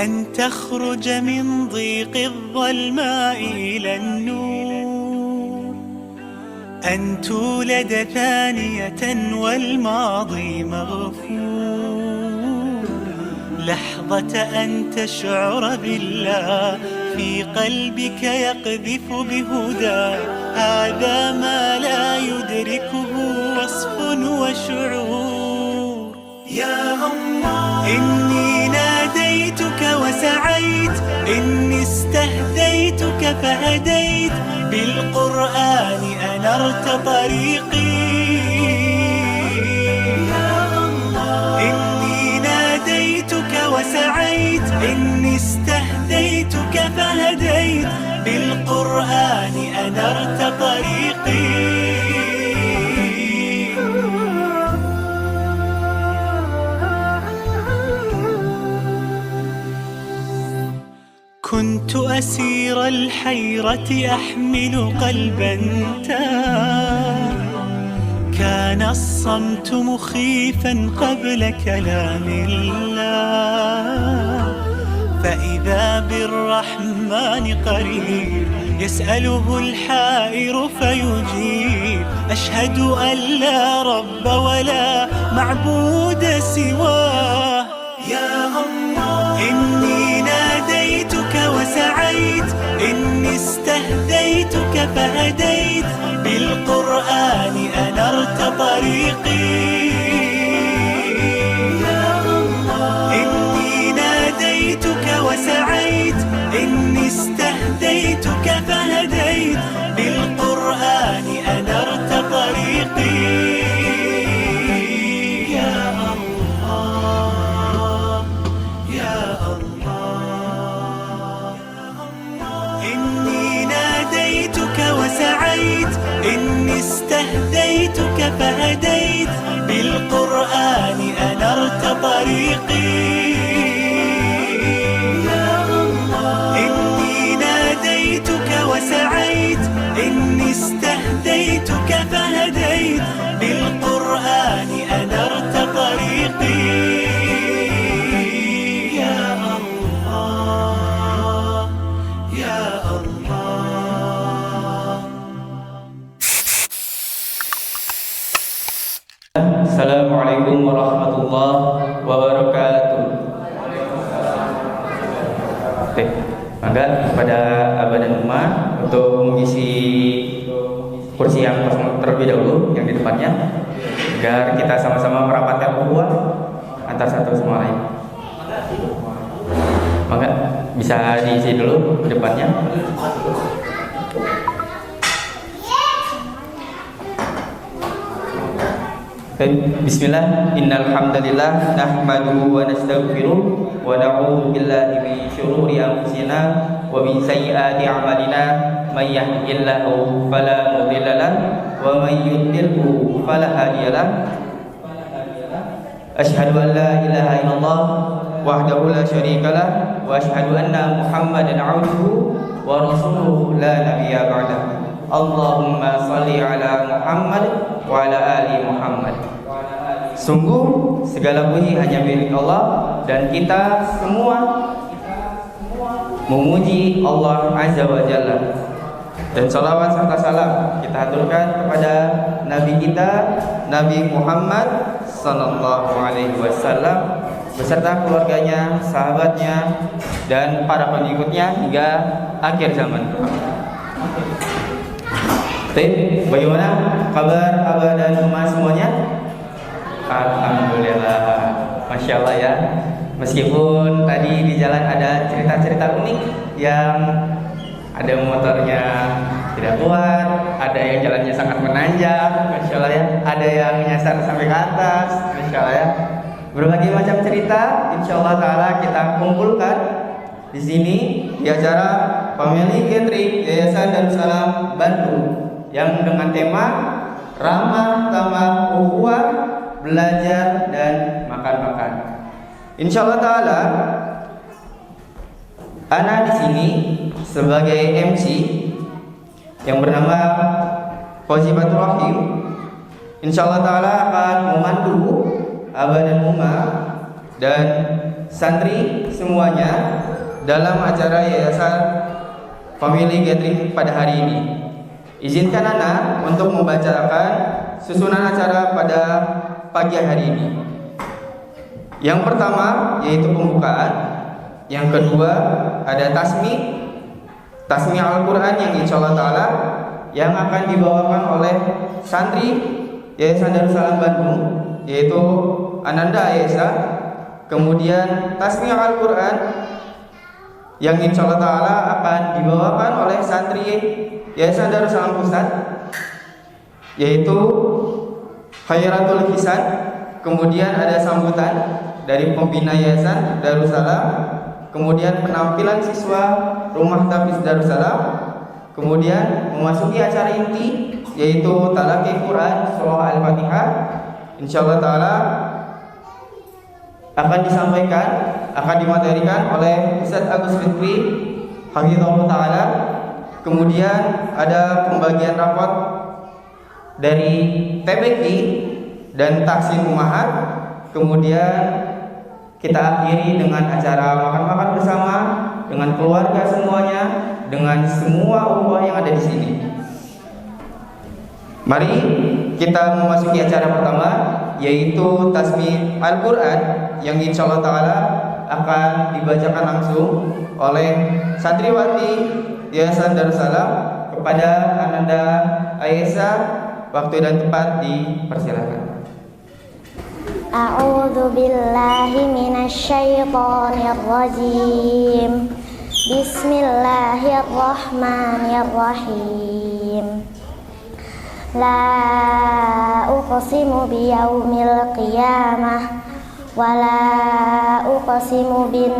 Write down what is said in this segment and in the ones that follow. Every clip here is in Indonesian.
أن تخرج من ضيق الظلماء إلى النور، أن تولد ثانية والماضي مغفور، لحظة أن تشعر بالله في قلبك يقذف بهدى، هذا ما لا يدركه وصف وشعور. يا الله إني ناديتك وسعيت، إني استهديتك فهديت، بالقرآن أنرت طريقي. يا الله إني ناديتك وسعيت، إني استهديتك فهديت، بالقرآن أنرت طريقي. كنت أسير الحيرة أحمل قلبا تاه، كان الصمت مخيفا قبل كلام الله، فإذا بالرحمن قريب يسأله الحائر فيجيب، أشهد أن لا رب ولا معبود سواه. يا الله إني ناديتك وسعيت، إني استهديتك فهديت، بالقرآن أنرت طريقي. يا الله إني ناديتك وسعيت، إني استهديتك فهديت، بالقرآن أنرت طريقي. يا الله يا الله إني ناديتك وسعيت، إني استهديتك فهديت، بالقرآن أنرت طريقي. يا الله إني ناديتك وسعيت، إني استهديتك فهديت، بالقرآن أنرت طريقي. يا الله يا الله. Assalamualaikum warahmatullahi wabarakatuh. Oke, maka kepada abah dan ummah untuk mengisi kursi yang kosong terlebih dahulu yang di depannya, agar kita sama-sama merapatkan ukhuwah antar satu sama lain. Maka bisa diisi dulu di depannya. Bismillah, innal hamdalillah nahmaduhu wa nastaghfiruh wa na'udzu billahi min syururi anfusina wa min sayyiati a'malina, may yahdihillahu fala mudilla lahu wa may yudlilhu fala hadiya lahu. Asyhadu an la ilaha illallah wahdahu la syarika lahu wa asyhadu anna Muhammadan 'abduhu wa rasuluhu la nabiyya ba'dahu. Allahumma salli ala Muhammad wa ala ali Muhammad. Sungguh segala puji hanya milik Allah, dan kita semua memuji Allah Azza wa Jalla. Dan salawat serta salam kita haturkan kepada Nabi kita, Nabi Muhammad sallallahu alaihi wasallam, beserta keluarganya, sahabatnya, dan para pengikutnya hingga akhir zaman. Bagaimana kabar abah dan ummah semuanya? Alhamdulillah, Masya Allah ya. Meskipun tadi di jalan ada cerita-cerita unik, yang ada motornya tidak kuat, ada yang jalannya sangat menanjak, Masya Allah ya. Ada yang nyasar sampai ke atas, Masya Allah ya. Berbagai macam cerita, Insya Allah Ta'ala kita kumpulkan di sini di acara Family Gathering Yayasan Darussalam Bandung, yang dengan tema ramah tamah ukhuwah, belajar dan makan-makan. Insyaallah taala ana di sini sebagai MC yang bernama Fauzi Batul Rahim. Insyaallah taala akan memandu abah dan ummah dan santri semuanya dalam acara Yayasan Family Gathering pada hari ini. Izinkan Ana untuk membacakan susunan acara pada pagi hari ini. Yang pertama yaitu pembukaan. Yang kedua ada tasmi Al-Quran yang insyaallah ta'ala yang akan dibawakan oleh santri Yayasan Darussalam Bandung, yaitu Ananda Ayesa. Kemudian tasmi Al-Quran yang insyaallah ta'ala akan dibawakan oleh santri Yayasan Darussalam Pusat, yaitu Khairatul Hisan. Kemudian ada sambutan dari pembina Yayasan Darussalam, kemudian penampilan siswa Rumah Tafiz Darussalam, kemudian memasuki acara inti yaitu Talaqi Quran Surah Al-Fatihah. Insyaallah ta'ala akan disampaikan, akan dimaterikan oleh Ustaz Agus Fitri Hafizahullah ta'ala. Kemudian ada pembagian rapot dari TBK dan Taksin Umahat. Kemudian kita akhiri dengan acara makan-makan bersama dengan keluarga semuanya, dengan semua ukhuwah yang ada di sini. Mari kita memasuki acara pertama, yaitu tasmi Al-Quran yang insyaallah ta'ala akan dibacakan langsung oleh santriwati Yayasan Darussalam kepada Ananda Ayesa. Waktu dan tempat dipersilakan. A'udzu billahi minasyaitonir rajim. Bismillahirrahmanirrahim. La uqsimu biyaumil qiyamah wa la uqsimu bin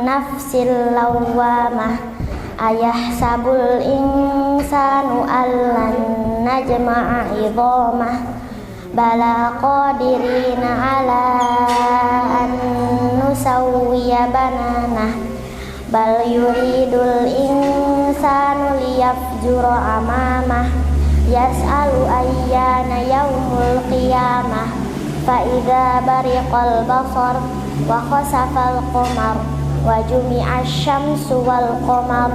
nafsil lawwamah. Ayahsabul insanu allan najma'a idhamah. Bala qadirina ala an nusawwiya bananah. Bal yuridul insanu liyafjura amamah. Yas'alu ayyana yaumul qiyamah. Fa idza bariqal basar wa khasafal qamar wa jumi'asy syamsu wal qamar.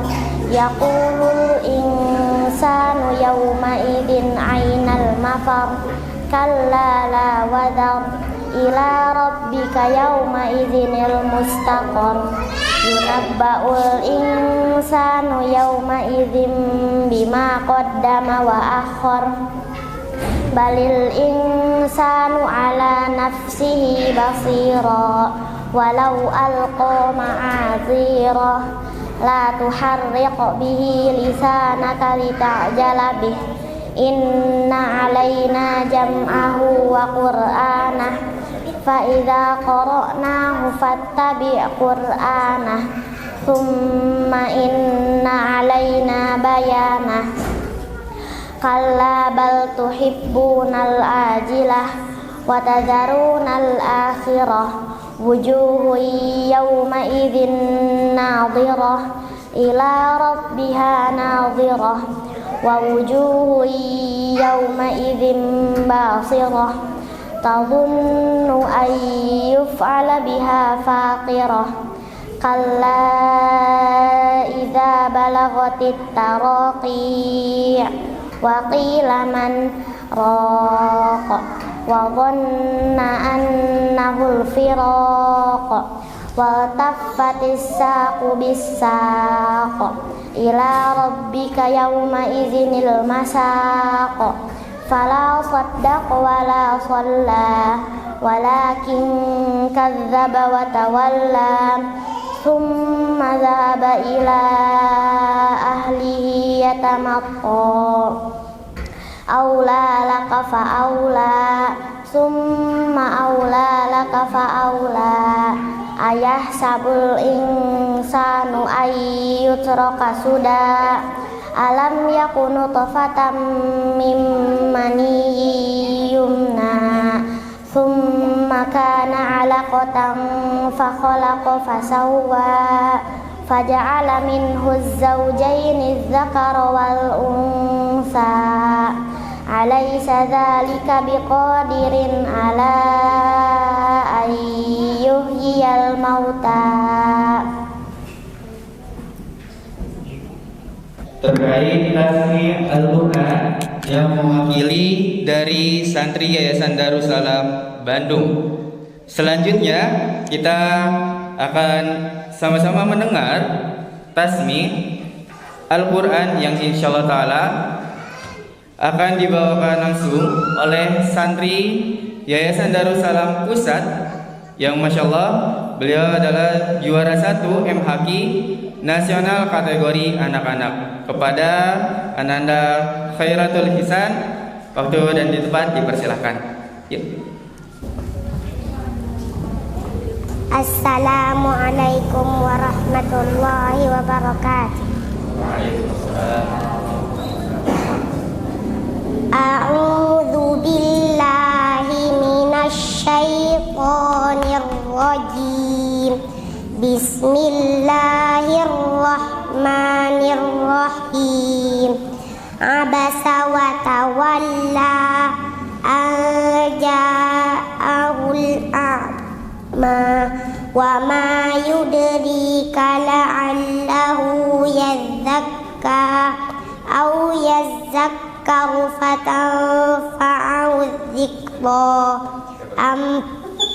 Yaqulul insanu yawma idzin ainal mafar. Kalla la wadar ila rabbika yawma idzinil mustaqar. Yunabba'ul insanu yawma idzin bima qaddama wa akhar. Balil insanu ala nafsihi basira walau alqa ma'azira. La tuharriq bihi lisanaka lita'jala bih. Inna alaina jam'ahu wa qur'anah. Fa idza qara'nahu fattabi' qur'anah. Thumma inna alaina bayanah. Kalla bal tuhibbunal ajilah wa tadharunal akhirah. Wujuhun yawma idzin nadhirah ila rabbiha nadhirah. Wa wujuhun yawma idzin basirah tadhunnu an yuf'ala biha faqirah. Kalla idza balagatit taraqi wa qila man raq wa dhanna annahul firaq wa taffatis saqu bis-saq ila rabbika yawma idzinil masaq. Fala saddaqa wala shalla walakin kadzdzaba wa tawalla. Thumma dhahaba ila ahlihi yatamatta. Aula laka fa aula. Thumma aula laka fa aula. Ayahsabul insanu ayyutraka suda. Alam yakunu nutfatan mim maniyyin yumna. Thumma kana 'alaqatan fa khalaqa fa sawwa. Faja'ala minhu az-zawjaini adh-dhakara wal untha. Alaysa dzalika biqadirin ala an yuhyiyal mauta. terkait tasmi Al-Quran yang mewakili dari santri Yayasan Darussalam Bandung. Selanjutnya kita akan sama-sama mendengar tasmi Al-Quran yang insyaallah ta'ala akan dibawakan langsung oleh santri Yayasan Darussalam Pusat yang Masya Allah beliau adalah juara 1 MHQ nasional kategori anak-anak. Kepada Ananda Khairatul Hisan, waktu dan di tempat dipersilahkan. Yuk. Assalamualaikum warahmatullahi wabarakatuh. A'udzu billahi minasy syaithanir rajim. Bismillahirrahmanirrahim. Abasa wa tawalla an ja'ahul a'ma wa ma yudrika la'allahu yadzakka aw yazakkaru fatanfa'u dzikra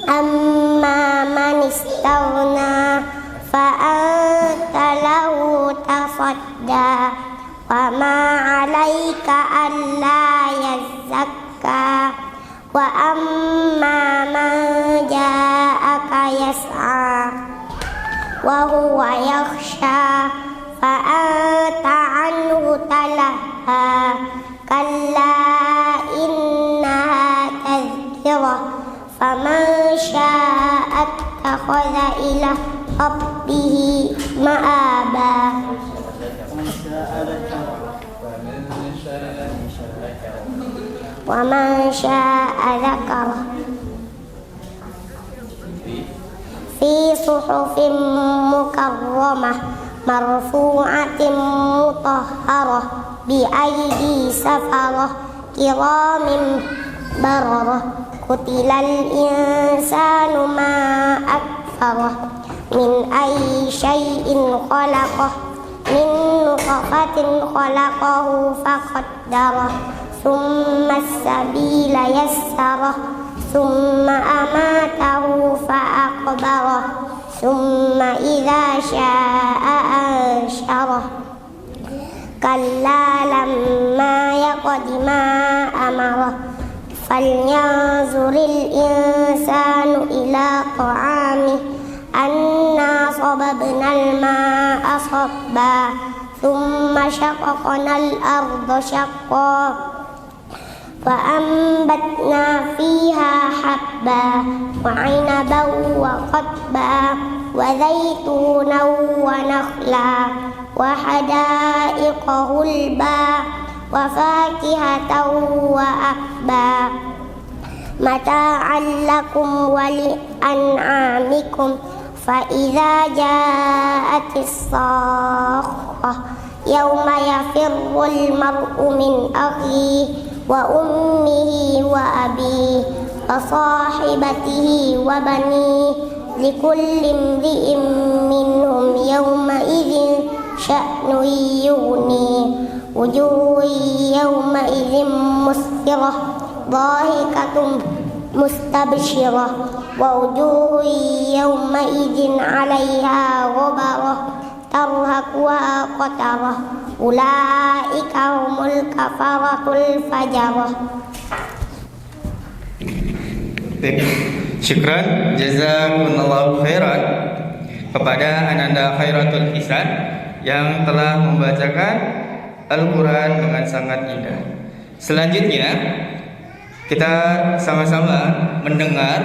amma man istaghna fa'anta lahu tasadda wa ma 'alaika alla yazakka wa amma man ja'aka yas'a wa huwa yakhsha fa'anta 'anhu talaha kalla innaha tadhkirah faman syaa'a ittakhadha ila rabbihi ma'aba. Wa man syaa'a dzakara fi suhufin mukarramah marfu'atin mutahharah bi aidi safarah kiramin bararah. Qutilal insanu ma akfarah min ayyi syai'in khalaqah min nutfatin khalaqahu faqaddarah summa as-sabila yassarah summa amatahu fa'aqbarah summa idza syaa'a ansyarah kalla lamma yaqdi ma amarah falyanzuril insanu ila ta'amih anna sababnal ma'a sabba thumma shaqaqnal arda shaqqa fa ambatna fiha habba wa 'inaban wa qadba wa zaitunan wa nakhla wa hadaiqa hulba wa fakihatan wa akba mata'an lakum wa li'an'amikum fa idza ja'atis sakhah yawma yafirrul mar'u min akhihi wa ummihi wa abihi wa sahibatihi wa banihi likulli imri'in minhum yawma idzin sya'nun yughni wujuhun yawma idzin musfirah dhahikatun mustabshirah wa wujuhun yawma idzin 'alaiha ghabarah tarhaquha qatarah ulaika humul kafaratul fajarah. Syukran, jazakumullahu khairan kepada Ananda Khairatul Hisan yang telah membacakan Al-Quran dengan sangat indah. Selanjutnya kita sama-sama mendengar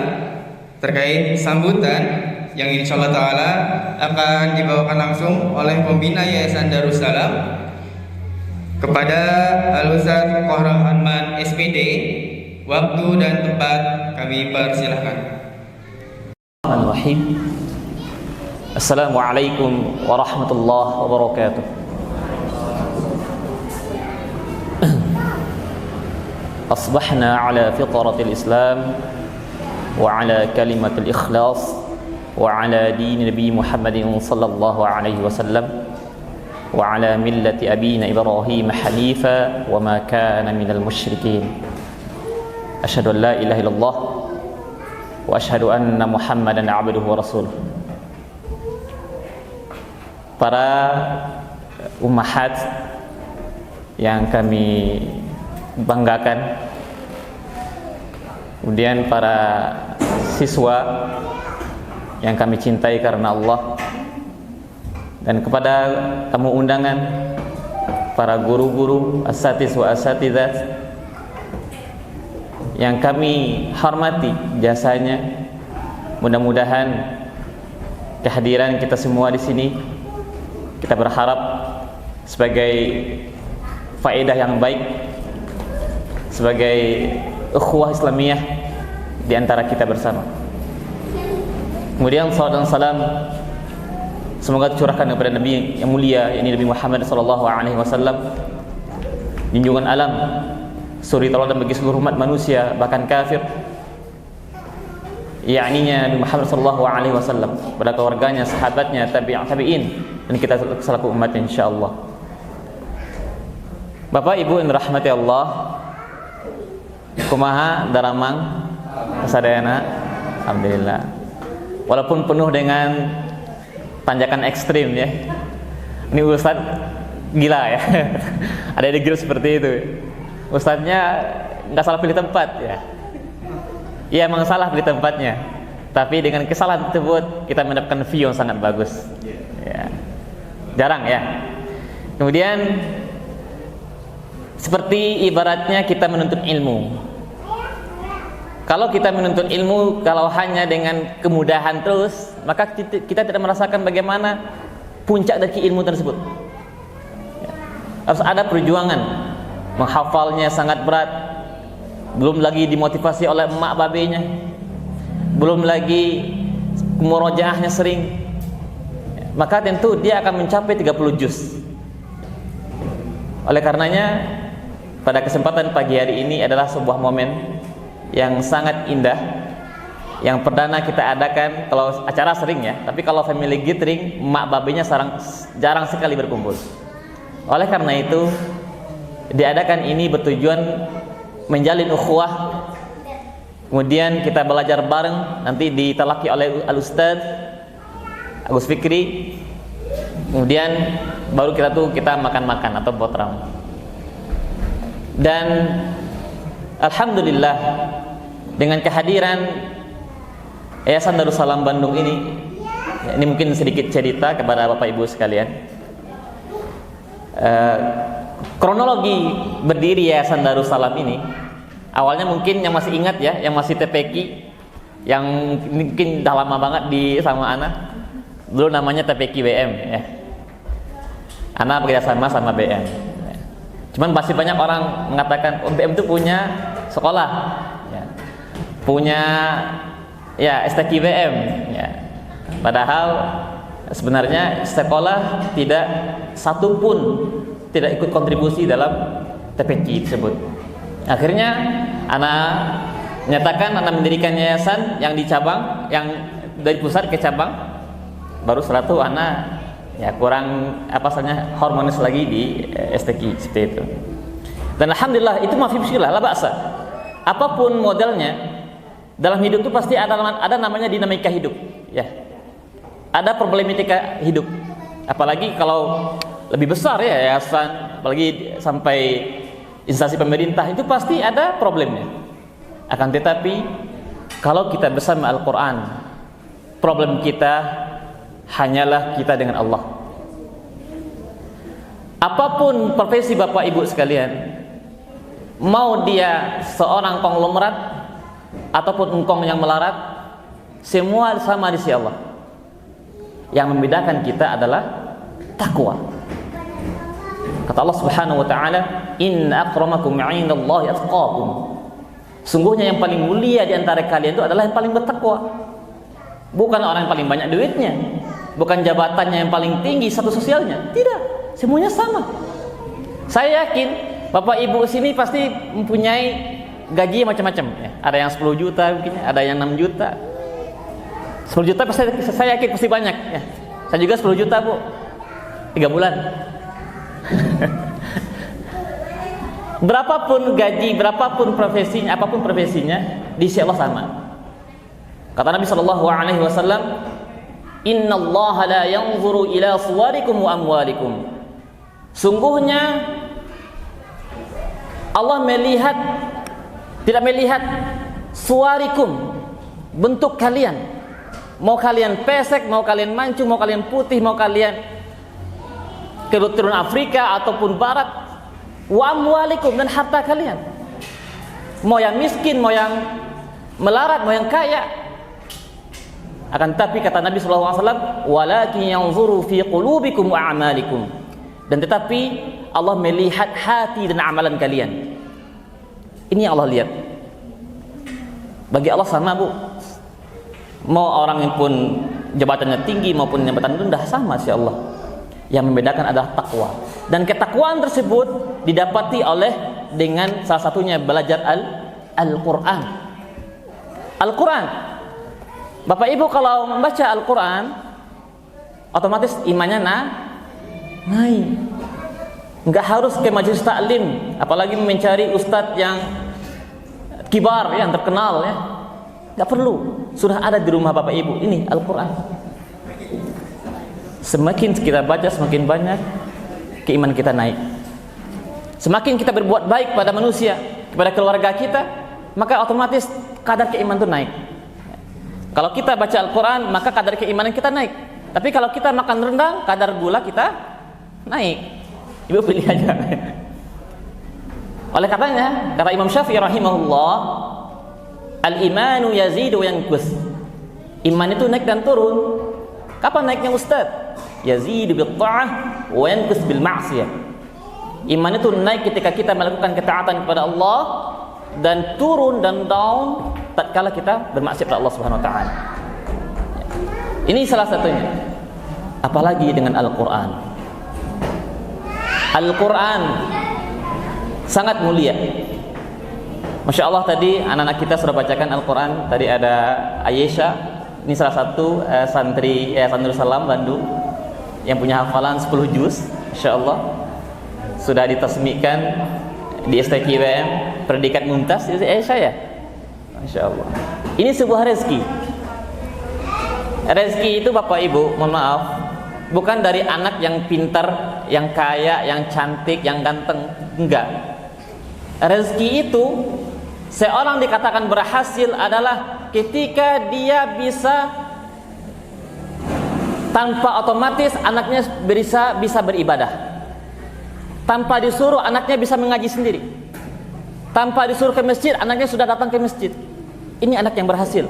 terkait sambutan yang insyaallah ta'ala akan dibawakan langsung oleh pembina Yayasan Darussalam kepada Al-Ustaz Qahraman SPD. Waktu dan tempat kami persilahkan. Bismillahirrahmanirrahim. Assalamualaikum warahmatullahi wabarakatuh. Asbahna ala fitratil Islam wa ala kalimatil ikhlas wa ala din Nabi Muhammadin sallallahu alaihi wasallam وعلى ملة أبينا إبراهيم حنيفا وما كان من المشركين أشهد أن لا إله إلا الله وأشهد أن محمدا عبده ورسوله. Para ummahat yang kami banggakan, kemudian para siswa yang kami cintai karena Allah, dan kepada tamu undangan, para guru-guru, asatiz wa asatidzah yang kami hormati jasanya. Mudah-mudahan kehadiran kita semua di sini, kita berharap sebagai faedah yang baik, sebagai ukhuwah Islamiyah di antara kita bersama. Kemudian salam dan salam semoga tercurahkan kepada Nabi yang mulia, yakni Nabi Muhammad SAW, junjungan alam, suri tauladan bagi seluruh umat manusia, bahkan kafir, yakninya Nabi Muhammad SAW, pada keluarganya, sahabatnya, tabi'in, dan kita selaku umatnya insyaallah. Bapak Ibu yang dirahmati Allah, kumaha daramang kasadayana, alhamdulillah. Walaupun penuh dengan tanjakan ekstrim ya. Ini Ustaz gila ya. Ada di grup seperti itu. Ustaznya nggak salah pilih tempat ya. Iya emang salah pilih tempatnya. Tapi dengan kesalahan tersebut kita mendapatkan view yang sangat bagus. Ya. Jarang ya. Kemudian seperti ibaratnya kita menuntut ilmu. Kalau kita menuntut ilmu, kalau hanya dengan kemudahan terus, maka kita tidak merasakan bagaimana puncak dari ilmu tersebut. Harus ada perjuangan, menghafalnya sangat berat, belum lagi dimotivasi oleh emak babenya, belum lagi murojaahnya sering, maka tentu dia akan mencapai 30 juz. Oleh karenanya, pada kesempatan pagi hari ini adalah sebuah momen yang sangat indah, yang perdana kita adakan. Kalau acara sering ya, tapi kalau family gathering, emak babenya jarang sekali berkumpul. Oleh karena itu diadakan ini bertujuan menjalin ukhuwah, kemudian kita belajar bareng, nanti ditalaki oleh Al-Ustaz Agus Fikri, kemudian baru kita makan-makan atau botram. Dan alhamdulillah dengan kehadiran Yayasan Darussalam Bandung ini mungkin sedikit cerita kepada Bapak Ibu sekalian. Kronologi berdiri Yayasan Darussalam ini, awalnya mungkin yang masih ingat ya, yang masih TPQ, yang mungkin dah lama banget sama Ana, dulu namanya TPQ BM ya. Ana bekerjasama sama BM. Cuman masih banyak orang mengatakan BM itu punya sekolah, ya. Punya ya STQ BM, ya. Padahal sebenarnya sekolah tidak satu pun tidak ikut kontribusi dalam TPQ tersebut. Akhirnya anak menyatakan anak mendirikan yayasan yang di cabang, yang dari pusat ke cabang. Baru setelah itu anak ya kurang harmonis lagi di STQ seperti itu. Dan alhamdulillah itu mafi bismillah la ba'sa. Apapun modelnya, dalam hidup itu pasti ada namanya dinamika hidup, ya. Ada problematika hidup. Apalagi kalau lebih besar ya yayasan, apalagi sampai instansi pemerintah, itu pasti ada problemnya. Akan tetapi kalau kita bersama Al-Qur'an, problem kita hanyalah kita dengan Allah. Apapun profesi Bapak Ibu sekalian, mau dia seorang konglomerat ataupun engkong yang melarat, semua sama di sisi Allah. Yang membedakan kita adalah takwa. Kata Allah Subhanahu wa taala, "Inna akramakum 'indallahi atqakum." Sungguhnya yang paling mulia di antara kalian itu adalah yang paling bertakwa. Bukan orang yang paling banyak duitnya, bukan jabatannya yang paling tinggi, status sosialnya. Tidak, semuanya sama. Saya yakin Bapak Ibu sini pasti mempunyai gaji macam-macam ya. Ada yang 10 juta mungkin, ada yang 6 juta. 10 juta pasti, saya yakin pasti banyak ya. Saya juga 10 juta Bu, 3 bulan. Berapapun gaji, berapapun profesinya, apapun profesinya, di sisi Allah sama. Kata Nabi sallallahu alaihi wasallam, "Innallaha la yanzuru ila suwarikum wa amwalikum." Sungguhnya Allah tidak melihat suwarikum, bentuk kalian. Mau kalian pesek, mau kalian mancung, mau kalian putih, mau kalian keturunan Afrika ataupun Barat, wa amwalikum, dan harta kalian. Mau yang miskin, mau yang melarat, mau yang kaya. Akan tapi kata Nabi SAW, walakin yanzuru fi qulubikum wa a'malikum. Dan tetapi Allah melihat hati dan amalan kalian. Ini yang Allah lihat. Bagi Allah sama, Bu. Mau orang yang pun jabatannya tinggi maupun jabatan rendah, sama si Allah. Yang membedakan adalah takwa. Dan ketakwaan tersebut didapati oleh dengan salah satunya belajar Al-Quran. Al-Quran. Bapak Ibu kalau membaca Al-Quran, otomatis imannya naik. Enggak harus ke majelis taklim, apalagi mencari ustadz yang kibar, yang terkenal ya. Enggak perlu. Sudah ada di rumah Bapak Ibu. Ini Al-Quran. Semakin kita baca, semakin banyak keimanan kita naik. Semakin kita berbuat baik pada manusia, kepada keluarga kita, maka otomatis kadar keimanan itu naik. Kalau kita baca Al-Quran, maka kadar keimanan kita naik. Tapi kalau kita makan rendang, kadar gula kita naik. Ibu pilih aja. Oleh katanya, kata Imam Syafi'i rahimahullah, al-imanu yazidu wa yanqus. Iman itu naik dan turun. Kapan naiknya Ustaz? Yazidu bil ta'ah wa yanqus bil ma'siyah. Iman itu naik ketika kita melakukan ketaatan kepada Allah, dan turun dan down tatkala kita bermaksiat kepada Allah Subhanahu wa taala. Ini salah satunya. Apalagi dengan Al-Qur'an. Al-Qur'an sangat mulia. Masya Allah, tadi anak-anak kita sudah bacakan Al-Quran. Tadi ada Aisyah, ini salah satu santri Santri Salam Bandung yang punya hafalan 10 juz. Masya Allah, sudah ditasmikan di STQWM predikat mumtaz. Aisyah ya, Masya Allah. Ini sebuah rezeki. Rezeki itu Bapak Ibu, mohon maaf, bukan dari anak yang pintar, yang kaya, yang cantik, yang ganteng. Enggak. Rezeki itu seorang dikatakan berhasil adalah ketika dia bisa tanpa otomatis anaknya bisa beribadah, tanpa disuruh anaknya bisa mengaji sendiri, tanpa disuruh ke masjid anaknya sudah datang ke masjid. Ini anak yang berhasil.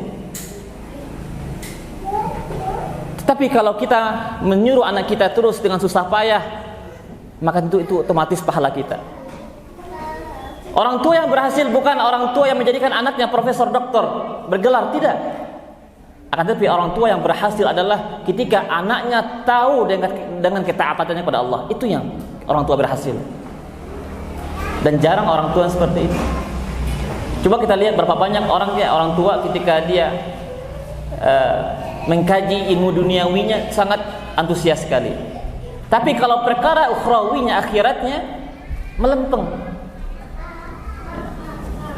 Tapi kalau kita menyuruh anak kita terus dengan susah payah, maka tentu itu otomatis pahala kita. Orang tua yang berhasil bukan orang tua yang menjadikan anaknya profesor, doktor, bergelar, tidak. Akan tetapi orang tua yang berhasil adalah ketika anaknya tahu dengan ketaatannya kepada Allah. Itu yang orang tua berhasil. Dan jarang orang tua seperti itu. Coba kita lihat berapa banyak orang tua ketika dia mengkaji ilmu duniawinya sangat antusias sekali. Tapi kalau perkara ukhrawinya, akhiratnya, melempeng.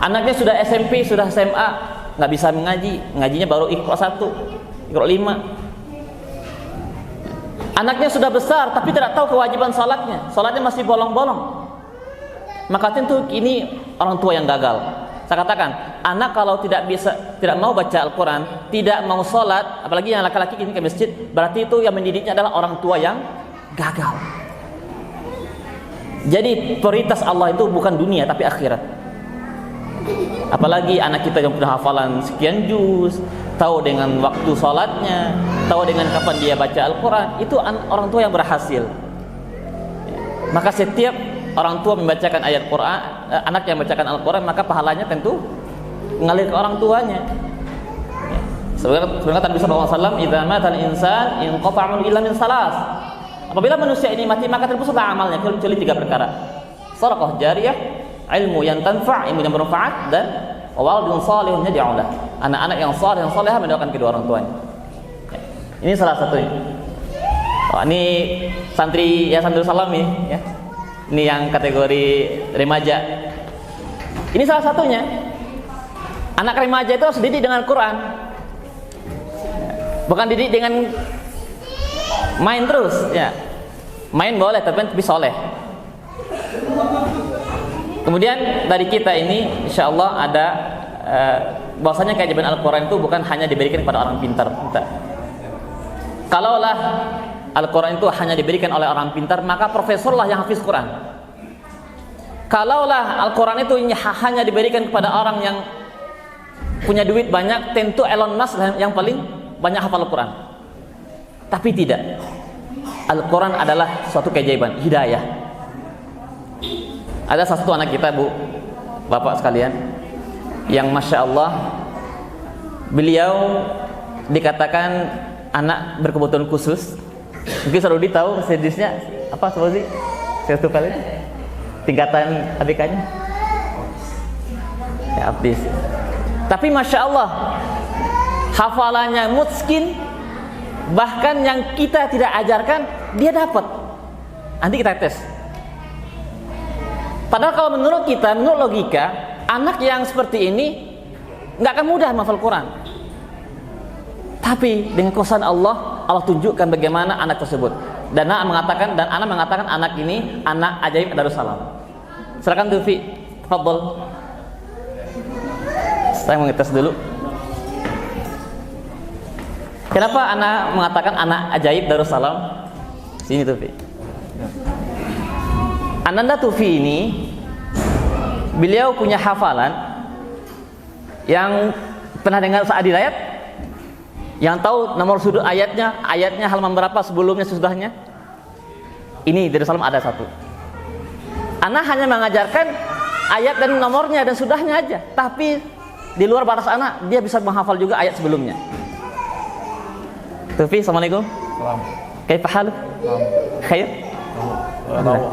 Anaknya sudah SMP, sudah SMA, nggak bisa mengaji, ngajinya baru Iqra 1, Iqra 5. Anaknya sudah besar, tapi tidak tahu kewajiban salatnya masih bolong-bolong. Maka tentu ini orang tua yang gagal. Saya katakan, anak kalau tidak mau baca Al-Quran, tidak mau salat, apalagi yang laki-laki ini ke masjid, berarti itu yang mendidiknya adalah orang tua yang gagal. Jadi prioritas Allah itu bukan dunia tapi akhirat. Apalagi anak kita yang punya hafalan sekian juz, tahu dengan waktu sholatnya, tahu dengan kapan dia baca Al-Quran, itu orang tua yang berhasil. Maka setiap orang tua membacakan ayat Quran, anak yang membacakan Al-Quran, maka pahalanya tentu mengalir ke orang tuanya. Sebenarnya Nabi SAW, "Idza matal insan inqata'a 'amaluhu illa min salas." Apabila manusia ini mati, maka terputuslah amalnya kecuali 3 perkara. Shadaqah jariyah, ilmu yang tanfa', ilmu yang bermanfaat, dan waladun salihun yad'u lahu. Anak-anak yang saleh, yang salehah mendoakan kedua orang tuanya. Ini salah satunya. Oh, ini santri Santri Salam ya. Ini yang kategori remaja. Ini salah satunya. Anak remaja itu harus dididik dengan Quran. Bukan dididik dengan main terus, ya. Main boleh, tapi soleh. Kemudian dari kita ini, insya Allah ada bahwasanya keajaiban Al-Quran itu bukan hanya diberikan kepada orang pintar. Kalaulah Al-Quran itu hanya diberikan oleh orang pintar, maka profesor lah yang hafiz Quran. Kalaulah Al-Quran itu hanya diberikan kepada orang yang punya duit banyak, tentu Elon Musk yang paling banyak hafal Al-Quran. Tapi tidak. Al-Quran adalah suatu keajaiban, hidayah. Ada satu anak kita, Bu, Bapak sekalian, yang Masya Allah, beliau dikatakan anak berkebutuhan khusus. Mungkin Sarudi tahu jenisnya apa sih? Satu kali tingkatan ABK-nya ya, abdis. Tapi Masya Allah, hafalannya mutskin, bahkan yang kita tidak ajarkan dia dapat. Nanti kita tes. Padahal kalau menurut kita, menurut logika, anak yang seperti ini nggak akan mudah menghafal Quran. Tapi dengan kuasa Allah tunjukkan bagaimana anak tersebut. Dan anak mengatakan anak ini anak ajaib Darussalam. Silakan Tufi, tafadhol. Saya mau ngetes dulu. Kenapa anak mengatakan anak ajaib Darussalam? Sini Tufi. Ananda Tufi ini beliau punya hafalan yang pernah dengar saat Hidayat? Yang tahu nomor sudut ayatnya halaman berapa sebelumnya sesudahnya? Ini dari Darussalam ada satu. Anak hanya mengajarkan ayat dan nomornya dan sudahnya aja. Tapi di luar batas anak dia bisa menghafal juga ayat sebelumnya. Tufi, assalamualaikum. Kaifa haluk? Khair?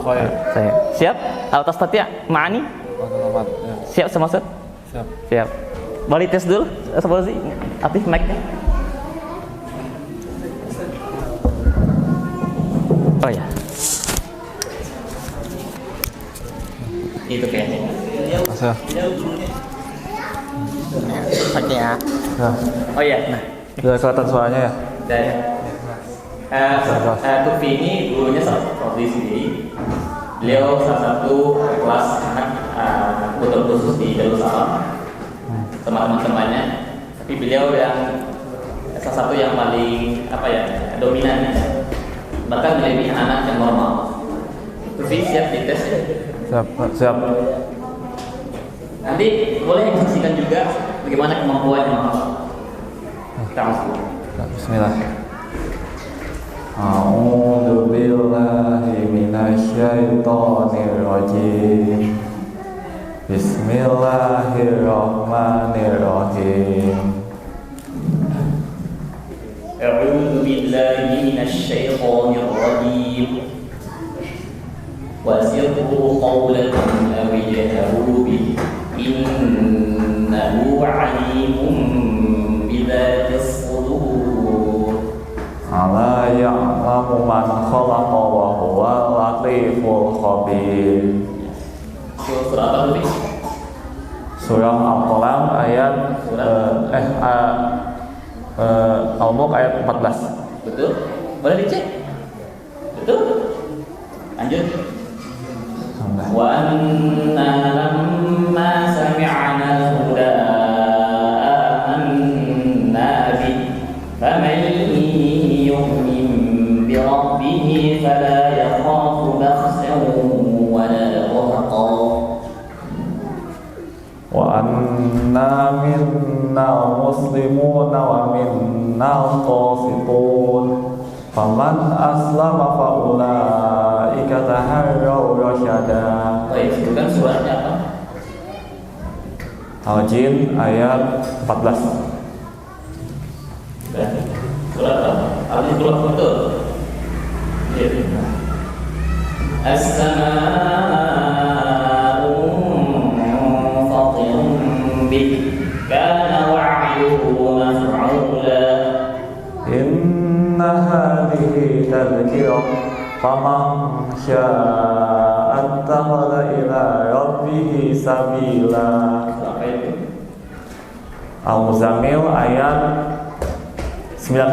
Khair. Saya. Siap? Al tastati' ma'ani? Siap sama Ustaz? Siap. Balik tes dulu. Sebelum aktif mic-nya. Oh ya. Itu kayaknya. Masa. Pakai ya. Nah, Oh iya. Nah, sudah kelihatan suaranya ya? dan Tufi ini dulunya salah di sendiri. Beliau salah satu kelas anak kebutuhan khusus di Darussalam sama teman-temannya. Tapi beliau yang salah satu yang paling dominan. Bahkan melebihi anak yang normal. Tufi siap dites? Siap. Nanti boleh disaksikan juga bagaimana kemampuan menghafal. Kita masuk. Bismillah. A'udzu billahi minasyaitonir rajim. Bismillahirrahmanirrahim. A'udzu billahi minasyaitonir rajim. Wasirru qawlakum aw ijharu bihi innahu 'alimun bidzatis sudur. Ala ya'lamu man khalaqa wa huwal latiful khabir. Surah apa tadi? Surah Al-Qalam ayat Al-Mulk ayat 14. Betul? Boleh dicek? Betul? Lanjut. Wa anna lamma sami'na al-huda amanna bi faman yu'min bi rabbih fala yakhafu bakhsan wa la rahaqa. Wa anna minna muslimuna wa minna qasitun faman aslama fa ulaika taharraw rasyada. Baik, sebutkan suratnya apa? Al-Jin ayat 14. Surat apa? Al-Qur'an betul. As-samaa'u munfatirun bih kana wa'duhu maf'ula. Inna hadhihi tadhkirah faman syaa'a ila rabbihi sabila. Apa itu? Al-Muzammil ayat 19.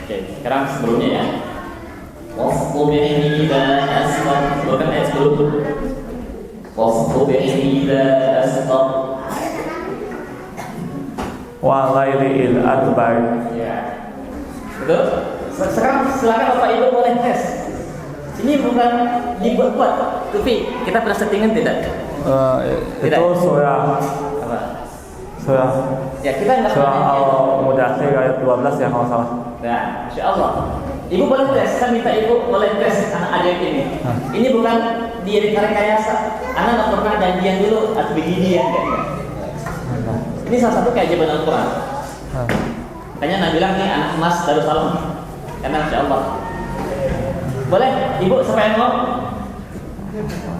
Oke, sekarang sebelumnya ya. Wasbih idza asfar. Bukan ayat sebelum. Wasbih idza asfar. Wa laili il adbar. Ya. Betul? Sekarang silakan Bapak Ibu boleh tes. Ini bukan dibuat-buat, tapi kita pernah settingan tidak? Itu surah Apa? surah Ya kita nggak surah pernah. Al-Mudaththir ayat 12 ya kalau salah. Nah, Insya Allah. Ibu boleh tes, saya minta ibu boleh tes anak adik ini. Ini bukan dia rekayasa. Anak nggak pernah janjian dulu atau begini ya. Ini salah satu keajaiban Al-Quran. Makanya Nabi bilang nih anak emas Darussalam. Karena Insya Allah. Boleh, ibu siapa yang mau?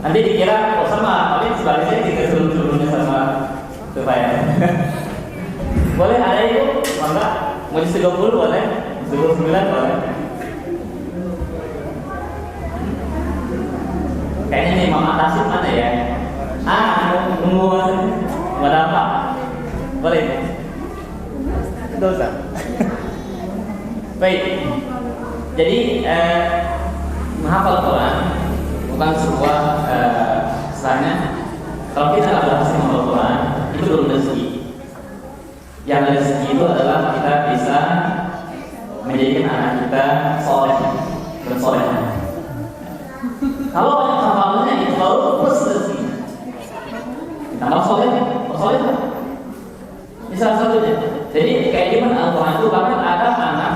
Nanti dikira oh sama, paling sebaliknya kita sebelum-sebelumnya sama supaya. Boleh ada ibu? Mangga? Mau di 30 boleh? 29 boleh? Kayaknya nih Mama Tasib mana ya? Mau ada apa? Boleh? Dosa. Baik. Jadi menghafal Quran bukan sebuah istilahnya. Kalau kita nggak berhasil menghafal Quran itu belum rezeki. Yang rezeki itu adalah kita bisa menjadikan anak kita soleh dan solehah. Kalau banyak hafalannya itu baru plus rezeki. Tambah soleh, ini salah satunya. Jadi kayak gimana Al-Quran itu bahkan ada anak,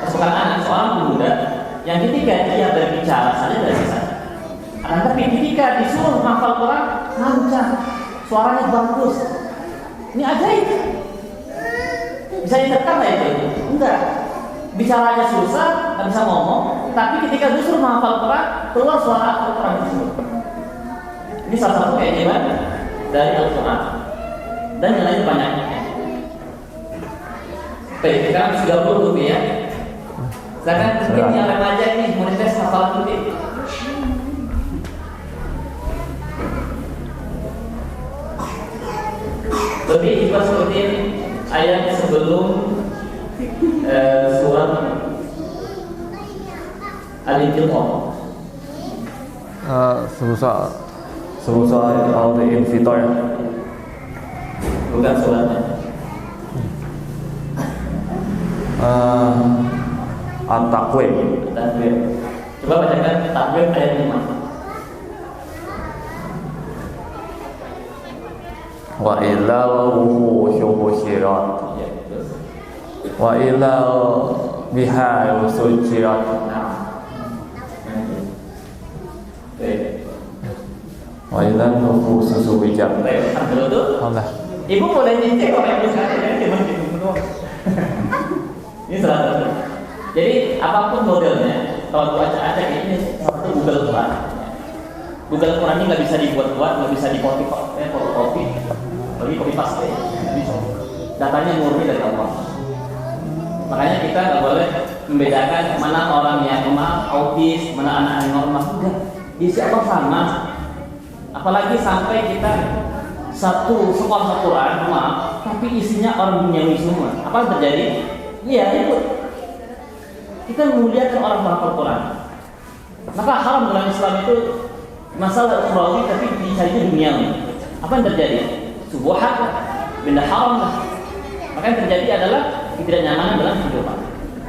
seorang pemuda yang ketika dia berbicara saja dari sana. Tapi ketika disuruh menghafal Quran lancar, suaranya bagus. Ini ajaib. Bisa ditekan lah itu? Enggak. Bicaranya susah, nggak bisa ngomong. Tapi ketika disuruh menghafal Quran keluar suara Al-Quran itu. Ini salah satu keajaiban dari Al-Quran dan yang lain banyaknya. Baik, sekarang 30 ya. Sekarang mungkin yang remaja ini mau tes hafalan mungkin. Lebih juga seperti ini ayat sebelum surat Al-Infitar. Sebelum soal Al-Infitar. Bukan suratnya. At-Takwir. Coba bacakan Takwir ayat 5. Wa ila wuhushu syirat. Ya, terus. Wa ila bihar sujirat. Wa ila nufusu suwijat. Dulu tuh. Allah. Ibu boleh nyicip apa yang bisa ya, cuma gitu doang. Ini salah satu. Jadi apapun modelnya, kalau baca aja ini satu Google Quran. Google Quran ini nggak bisa dibuat-buat, nggak bisa fotokopi, bagi copy paste. Datanya murni dari Allah. Makanya kita nggak boleh membedakan mana orang yang lemah, autis, mana anak yang normal. Enggak, isi Allah sama. Apalagi sampai kita satu sekolah Quran, maaf, tapi isinya orang duniawi semua. Apa yang terjadi? Iya, ikut. Kita memuliakan orang menghafal Quran. Maka haram dalam Islam itu masalah ukhrawi tapi dicarinya duniawi. Apa yang terjadi? Subuhat, benda haram lah. Maka yang terjadi adalah ketidaknyamanan dalam kehidupan.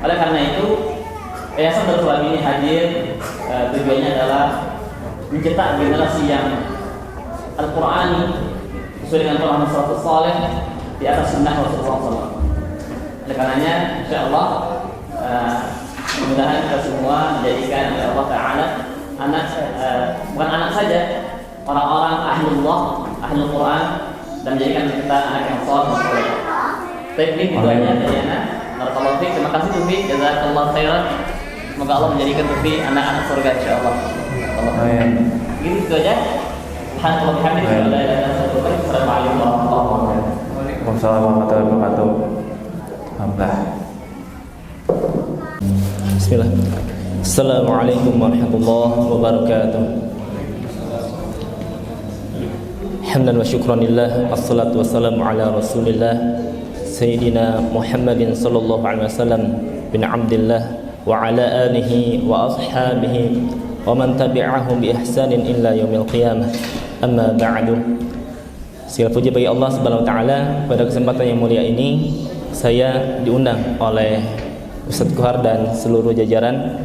Oleh karena itu, Yayasan Darussalam ini hadir tujuannya adalah mencetak generasi yang Al-Qur'ani sesuai dengan Quran Salafus Saleh di atas sunnah Rasulullah SAW. Oleh karenanya, insya Allah mudah-mudahan kita semua menjadikan oleh Allah Ta'ala anak, bukan anak saja, orang-orang ahlullah, ahlul Quran, dan menjadikan kita anak yang saleh. Baik, itu aja dari anak. Barakallahu fiik. Terima kasih Tufi, jazakallahu khairan. Semoga Allah menjadikan Tufi anak-anak surga insyaallah. Amin. Gitu aja. Assalamualaikum warahmatullahi wabarakatuh. Waalaikumsalam warahmatullahi wabarakatuh. Alhamdulillah. Bismillah. Assalamualaikum warahmatullahi wabarakatuh. Hamdan wa syukranillah, assalatu wassalamu ala rasulillah Sayyidina Muhammadin sallallahu alaihi wasallam bin Abdillah wa ala alihi wa ashabihi wa man tabi'ahum bi ihsanin illa yaumil qiyamah. Amma ba'du. Segala puji bagi Allah Subhanahu wa taala. Pada kesempatan yang mulia ini saya diundang oleh Ustadz Kohar dan seluruh jajaran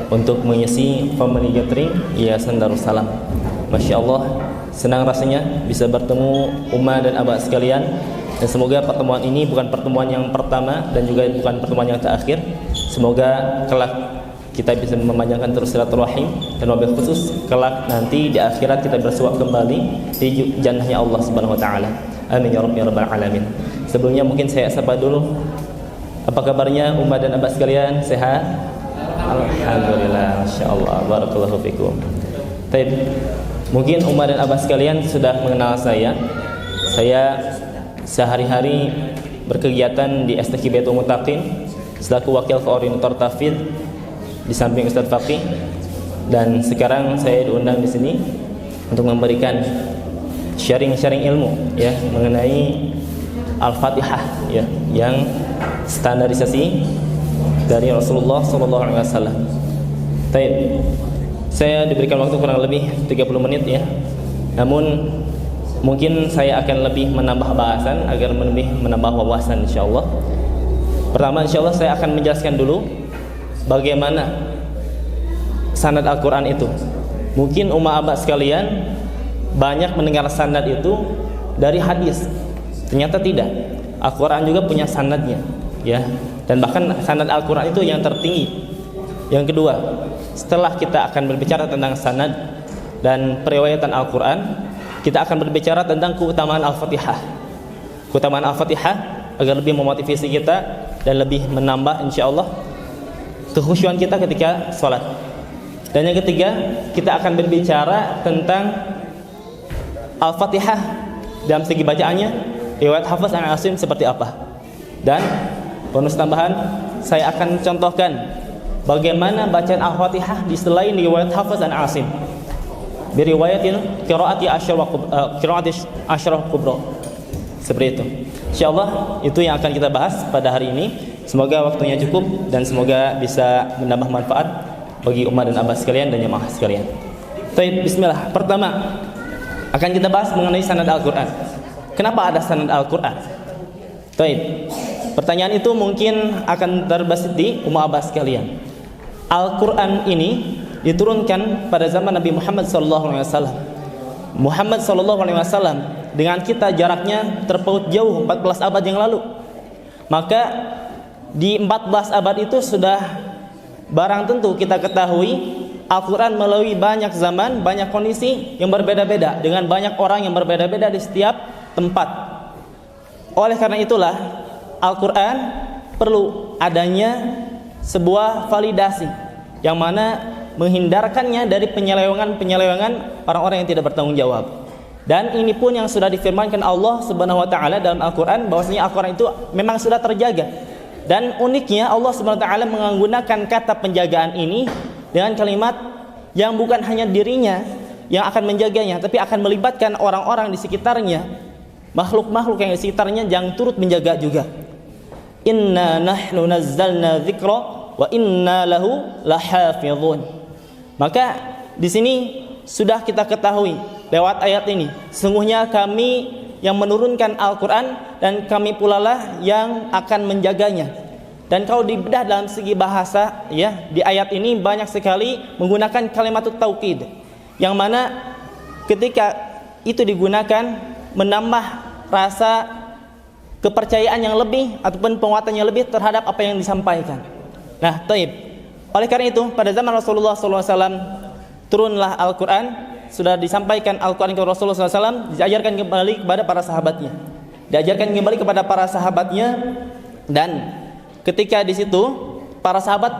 untuk mengisi family gathering Yayasan Darussalam. Masya Allah, senang rasanya bisa bertemu Umma dan Abah sekalian, dan semoga pertemuan ini bukan pertemuan yang pertama dan juga bukan pertemuan yang terakhir. Semoga kelak kita bisa memanjangkan terus silaturahim, dan wabil khusus kelak nanti di akhirat kita bersuap kembali di jannahnya Allah Subhanahu wa taala. Amin ya rabbal alamin. Sebelumnya mungkin saya sapa dulu. Apa kabarnya Umma dan Abah sekalian? Sehat? Alhamdulillah, masyaallah, barakallahu fikum. Baik. Mungkin Umma dan Abah sekalian sudah mengenal saya. Saya sehari-hari berkegiatan di STQ Baitul Muttaqin selaku wakil koordinator tahfidz di samping Ustadz Faqih, dan sekarang saya diundang di sini untuk memberikan sharing ilmu ya mengenai Al-Fatihah ya, yang standarisasi dari Rasulullah SAW. Baik. Saya diberikan waktu kurang lebih 30 menit ya. Namun mungkin saya akan lebih menambah bahasan agar lebih menambah wawasan insyaallah. Pertama insyaallah saya akan menjelaskan dulu bagaimana sanad Al-Qur'an itu. Mungkin Umma Abah sekalian banyak mendengar sanad itu dari hadis. Ternyata tidak. Al-Qur'an juga punya sanadnya ya. Dan bahkan sanad Al-Qur'an itu yang tertinggi. Yang kedua, setelah kita akan berbicara tentang sanad dan periwayatan Al-Quran, kita akan berbicara tentang keutamaan Al-Fatihah. Keutamaan Al-Fatihah agar lebih memotivasi kita dan lebih menambah insyaallah kekhusyuan kita ketika sholat. Dan yang ketiga, kita akan berbicara tentang Al-Fatihah dalam segi bacaannya, riwayat Hafiz an Asim seperti apa. Dan bonus tambahan, saya akan contohkan bagaimana bacaan Al-Fatihah di selain riwayat Hafiz an Asim. Biriwayatin qiraati Asyraf Kubra. Seperti itu. Insyaallah itu yang akan kita bahas pada hari ini. Semoga waktunya cukup dan semoga bisa menambah manfaat bagi umat dan abah sekalian dan jemaah sekalian. Baik, bismillah. Pertama akan kita bahas mengenai sanad Al-Qur'an. Kenapa ada sanad Al-Qur'an? Baik. Pertanyaan itu mungkin akan terbesit di umat abah sekalian. Al-Quran ini diturunkan pada zaman Nabi Muhammad SAW. Muhammad SAW dengan kita jaraknya terpaut jauh 14 abad yang lalu. Maka di 14 abad itu sudah barang tentu kita ketahui Al-Quran melalui banyak zaman, banyak kondisi yang berbeda-beda, dengan banyak orang yang berbeda-beda di setiap tempat. Oleh karena itulah Al-Quran perlu adanya sebuah validasi yang mana menghindarkannya dari penyelewengan orang-orang yang tidak bertanggung jawab. Dan ini pun yang sudah difirmankan Allah Subhanahu wa taala dalam Al-Qur'an, bahwasanya Al-Qur'an itu memang sudah terjaga. Dan uniknya Allah Subhanahu wa taala menggunakan kata penjagaan ini dengan kalimat yang bukan hanya dirinya yang akan menjaganya, tapi akan melibatkan orang-orang di sekitarnya, makhluk-makhluk yang di sekitarnya yang turut menjaga juga. Inna nahnu nazzalna dzikra wa inna lahu lahafizun. Maka di sini sudah kita ketahui lewat ayat ini, sesungguhnya kami yang menurunkan Al-Qur'an dan kami pula lah yang akan menjaganya. Dan kalau dibedah dalam segi bahasa ya, di ayat ini banyak sekali menggunakan kalimat taukid, yang mana ketika itu digunakan menambah rasa kepercayaan yang lebih ataupun penguatan yang lebih terhadap apa yang disampaikan. Nah, taib. Oleh karena itu, pada zaman Rasulullah SAW turunlah Al-Quran, sudah disampaikan Al-Quran kepada Rasulullah SAW, diajarkan kembali kepada para sahabatnya. Dan ketika di situ para sahabat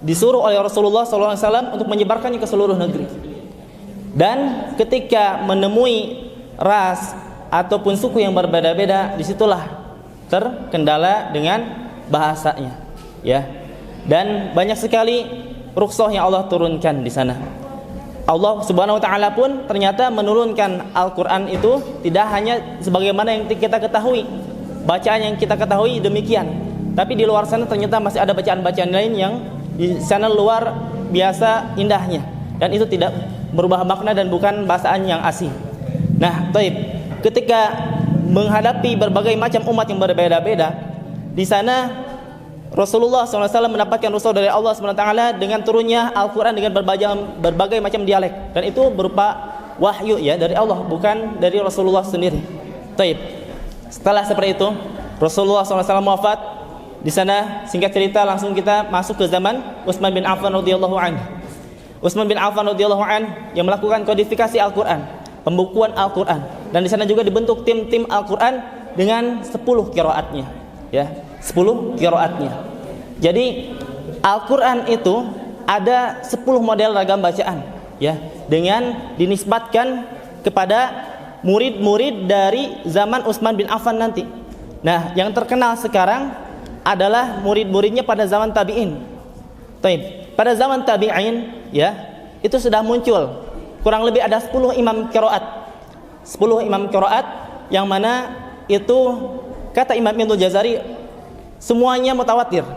disuruh oleh Rasulullah SAW untuk menyebarkannya ke seluruh negeri. Dan ketika menemui ras ataupun suku yang berbeda-beda, disitulah terkendala dengan bahasanya, ya. Dan banyak sekali rukhsah yang Allah turunkan di sana. Allah Subhanahu wa taala pun ternyata menurunkan Al-Qur'an itu tidak hanya sebagaimana yang kita ketahui, bacaan yang kita ketahui demikian. Tapi di luar sana ternyata masih ada bacaan-bacaan lain yang di sana luar biasa indahnya, dan itu tidak berubah makna dan bukan bahasaan yang asing. Nah, taib, ketika menghadapi berbagai macam umat yang berbeda-beda, di sana Rasulullah SAW mendapatkan rusul dari Allah SWT dengan turunnya Al-Quran dengan berbagai macam dialek, dan itu berupa wahyu ya dari Allah, bukan dari Rasulullah sendiri. Taib. Setelah seperti itu Rasulullah SAW wafat. Di sana singkat cerita langsung kita masuk ke zaman Utsman bin Affan radhiyallahu anhu. Utsman bin Affan radhiyallahu anhu yang melakukan kodifikasi Al-Quran, pembukuan Al-Quran, dan di sana juga dibentuk tim-tim Al-Quran dengan 10 qiraatnya, ya, 10 qiraatnya. Jadi Al-Quran itu ada 10 model ragam bacaan, ya, dengan dinisbatkan kepada murid-murid dari zaman Utsman bin Affan nanti. Nah, yang terkenal sekarang adalah murid-muridnya pada zaman tabi'in. Taib. Pada zaman tabi'in, ya, itu sudah muncul kurang lebih ada 10 imam qiraat. 10 imam qiraat yang mana itu kata Imam Ibnu Jazari semuanya mutawatir.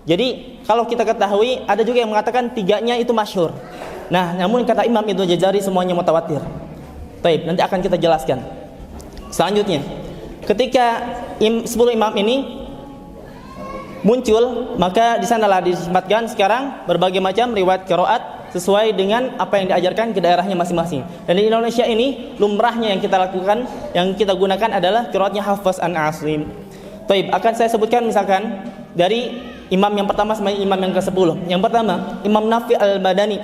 Jadi kalau kita ketahui ada juga yang mengatakan 3-nya itu masyhur. Nah, namun kata Imam Ibnu Jazari semuanya mutawatir. Taib, nanti akan kita jelaskan. Selanjutnya, ketika 10 imam ini muncul, maka di sanalah disebutkan sekarang berbagai macam riwayat qiraat sesuai dengan apa yang diajarkan ke daerahnya masing-masing. Dan di Indonesia ini lumrahnya yang kita lakukan, yang kita gunakan adalah qiraatnya Hafs an Asim. Taib, akan saya sebutkan misalkan dari imam yang pertama sampai imam yang ke-10. Yang pertama, Imam Nafi al-Madani.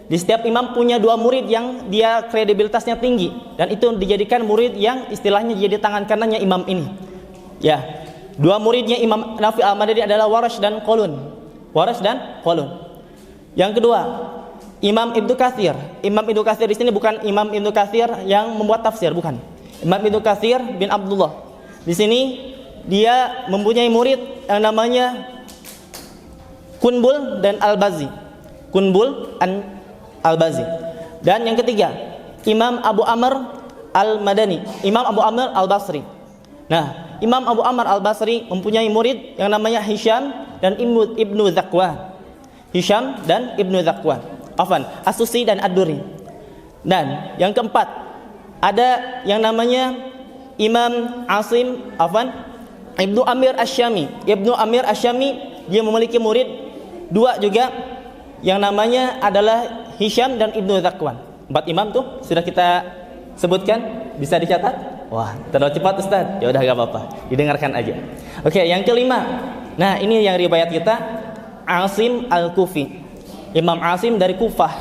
Di setiap imam punya 2 murid yang dia kredibilitasnya tinggi, dan itu dijadikan murid yang istilahnya jadi tangan kanannya imam ini. Ya. 2 muridnya Imam Nafi al-Madani adalah Warash dan Qalun. Warash dan Qalun. Yang kedua, Imam Ibnu Katsir. Imam Ibnu Katsir di sini bukan Imam Ibnu Katsir yang membuat tafsir, bukan. Imam Ibnu Katsir bin Abdullah. Di sini dia mempunyai murid yang namanya Kunbul dan Al-Bazi. Kunbul dan Al-Bazi. Dan yang ketiga, Imam Abu Amr al-Madani. Imam Abu Amr al-Basri. Nah, Imam Abu Amr al-Basri mempunyai murid yang namanya Hisham dan Ibnu Zakwan. Hisham dan Ibnu Zakwan. Afwan, As-Susi dan Ad-Duri. Dan yang keempat, ada yang namanya Imam Asim, Ibnu Amir Asy-Syami. Ibnu Amir Asy-Syami dia memiliki murid 2 juga yang namanya adalah Hisham dan Ibnu Zakwan. 4 imam tuh sudah kita sebutkan, bisa dicatat. Wah, terlalu cepat Ustaz. Ya udah enggak apa-apa, didengarkan aja. Oke, yang kelima. Nah, ini yang riwayat kita Asim Al-Kufi. Imam Asim dari Kufah,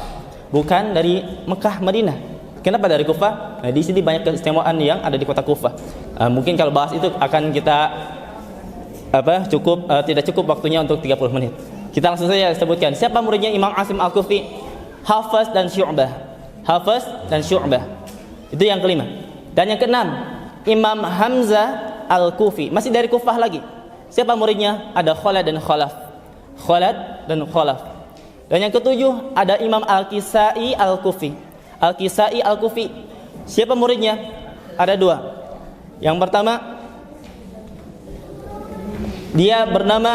bukan dari Mekah, Madinah. Kenapa dari Kufah? Nah, di sini banyak keistimewaan yang ada di kota Kufah. Mungkin kalau bahas itu akan kita tidak cukup waktunya untuk 30 menit. Kita langsung saja sebutkan siapa muridnya Imam Asim Al-Kufi. Hafs dan Syu'bah. Hafs dan Syu'bah. Itu yang kelima. Dan yang keenam, Imam Hamzah Al-Kufi. Masih dari Kufah lagi. Siapa muridnya? Ada Khalad dan Khalaf. Khalad dan Khalaf. Dan yang ketujuh, ada Imam Al-Kisai Al-Kufi. Al-Kisai Al-Kufi. Siapa muridnya? Ada 2. Yang pertama, dia bernama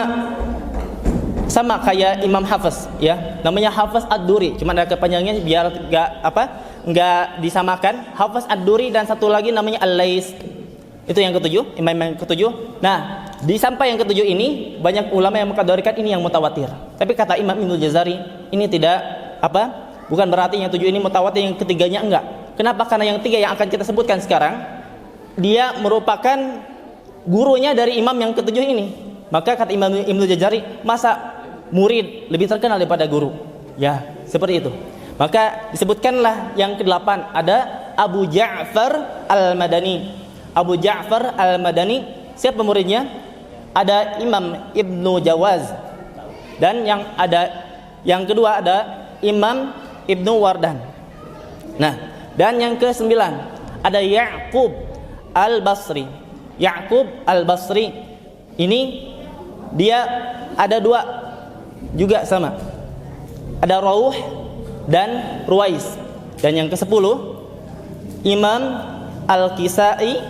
sama kayak Imam Hafs, ya. Namanya Hafs Ad-Duri. Cuma ada kepanjangannya biar enggak disamakan. Hafs Ad-Duri dan satu lagi namanya Al-Lais. Itu yang ketujuh, imam yang ketujuh. Nah, di sampai yang ketujuh ini banyak ulama yang mengkategorikan ini yang mutawatir. Tapi kata Imam Ibnu Jazari, ini tidak bukan berarti yang 7 ini mutawatir, yang ketiganya enggak. Kenapa? Karena yang 3 yang akan kita sebutkan sekarang dia merupakan gurunya dari imam yang ke-7 ini. Maka kata Imam Ibnu Jazari, masa murid lebih terkenal daripada guru? Ya, seperti itu. Maka disebutkanlah yang ke-8 ada Abu Ja'far Al-Madani. Abu Ja'far Al-Madani, siapa muridnya? Ada Imam Ibnu Jawaz. Dan yang kedua ada Imam Ibnu Wardan. Nah, dan yang ke-9 ada Ya'qub Al-Basri. Ya'qub Al-Basri ini dia ada 2 juga sama. Ada Rauh dan Ruwais. Dan yang ke-10 Imam Al-Kisai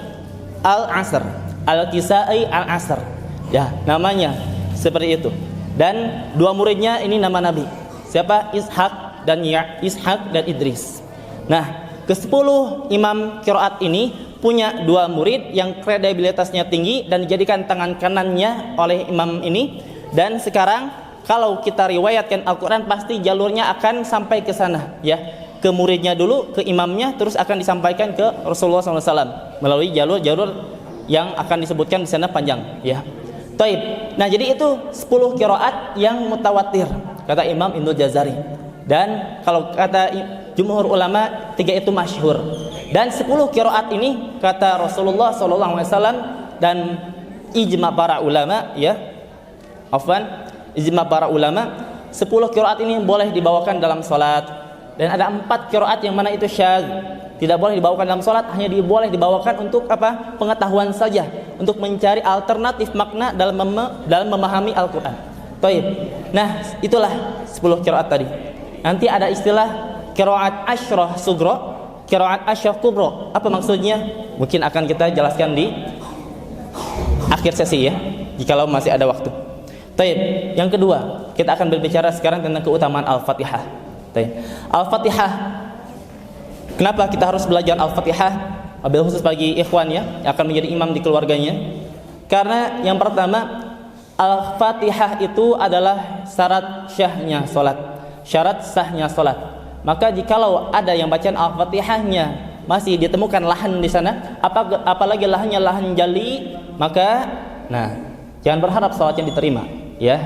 Al-Asr. Al-Kisai Al-Asr. Ya, namanya seperti itu. Dan dua muridnya ini nama Nabi. Siapa? Ishaq dan Ishaq dan Idris. Nah, ke-10 imam qiraat ini punya dua murid yang kredibilitasnya tinggi dan dijadikan tangan kanannya oleh imam ini. Dan sekarang kalau kita riwayatkan Al-Quran pasti jalurnya akan sampai ke sana, ya, ke muridnya dulu, ke imamnya, terus akan disampaikan ke Rasulullah SAW melalui jalur-jalur yang akan disebutkan di sana panjang, ya. Taib. Nah, jadi itu 10 qiraat yang mutawatir kata Imam Ibnu Jazari. Dan kalau kata jumhur ulama 3 itu masyhur. Dan 10 qiraat ini kata Rasulullah SAW dan ijma para ulama, ya. Ijma para ulama 10 qiraat ini boleh dibawakan dalam salat. Dan ada 4 qiraat yang mana itu syadz. Tidak boleh dibawakan dalam salat, hanya boleh dibawakan untuk apa? Pengetahuan saja, untuk mencari alternatif makna dalam memahami Al-Qur'an. Taib. Nah, itulah 10 qiraat tadi. Nanti ada istilah qiraat asyrah sugro, qiraat asyrah kubro. Apa maksudnya? Mungkin akan kita jelaskan di akhir sesi, ya, jikalau masih ada waktu. Taib. Yang kedua, kita akan berbicara sekarang tentang keutamaan Al-Fatihah. Taib. Al-Fatihah. Kenapa kita harus belajar Al-Fatihah? Wabil khusus bagi ikhwan, ya, yang akan menjadi imam di keluarganya. Karena yang pertama, Al-Fatihah itu adalah syarat syahnya salat. Syarat sahnya salat. Maka jikalau ada yang bacaan Al-Fatihahnya masih ditemukan lahan di sana, apalagi lahannya lahan jali, maka jangan berharap salatnya diterima, ya.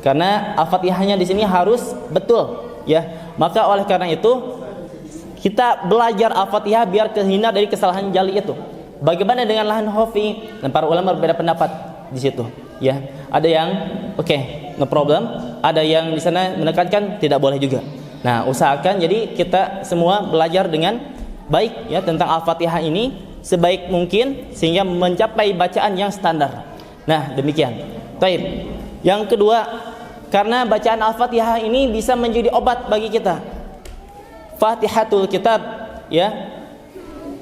Karena Al-Fatihahnya di sini harus betul, ya. Maka oleh karena itu kita belajar Al-Fatihah biar terhindar dari kesalahan jali itu. Bagaimana dengan lahan khafi? Dan para ulama berbeda pendapat di situ, ya. Ada yang no problem, ada yang di sana menekankan tidak boleh juga. Nah, usahakan jadi kita semua belajar dengan baik, ya, tentang Al-Fatihah ini sebaik mungkin sehingga mencapai bacaan yang standar. Nah, demikian. Taib. Yang kedua, karena bacaan Al-Fatihah ini bisa menjadi obat bagi kita. Fatihatul kitab, ya,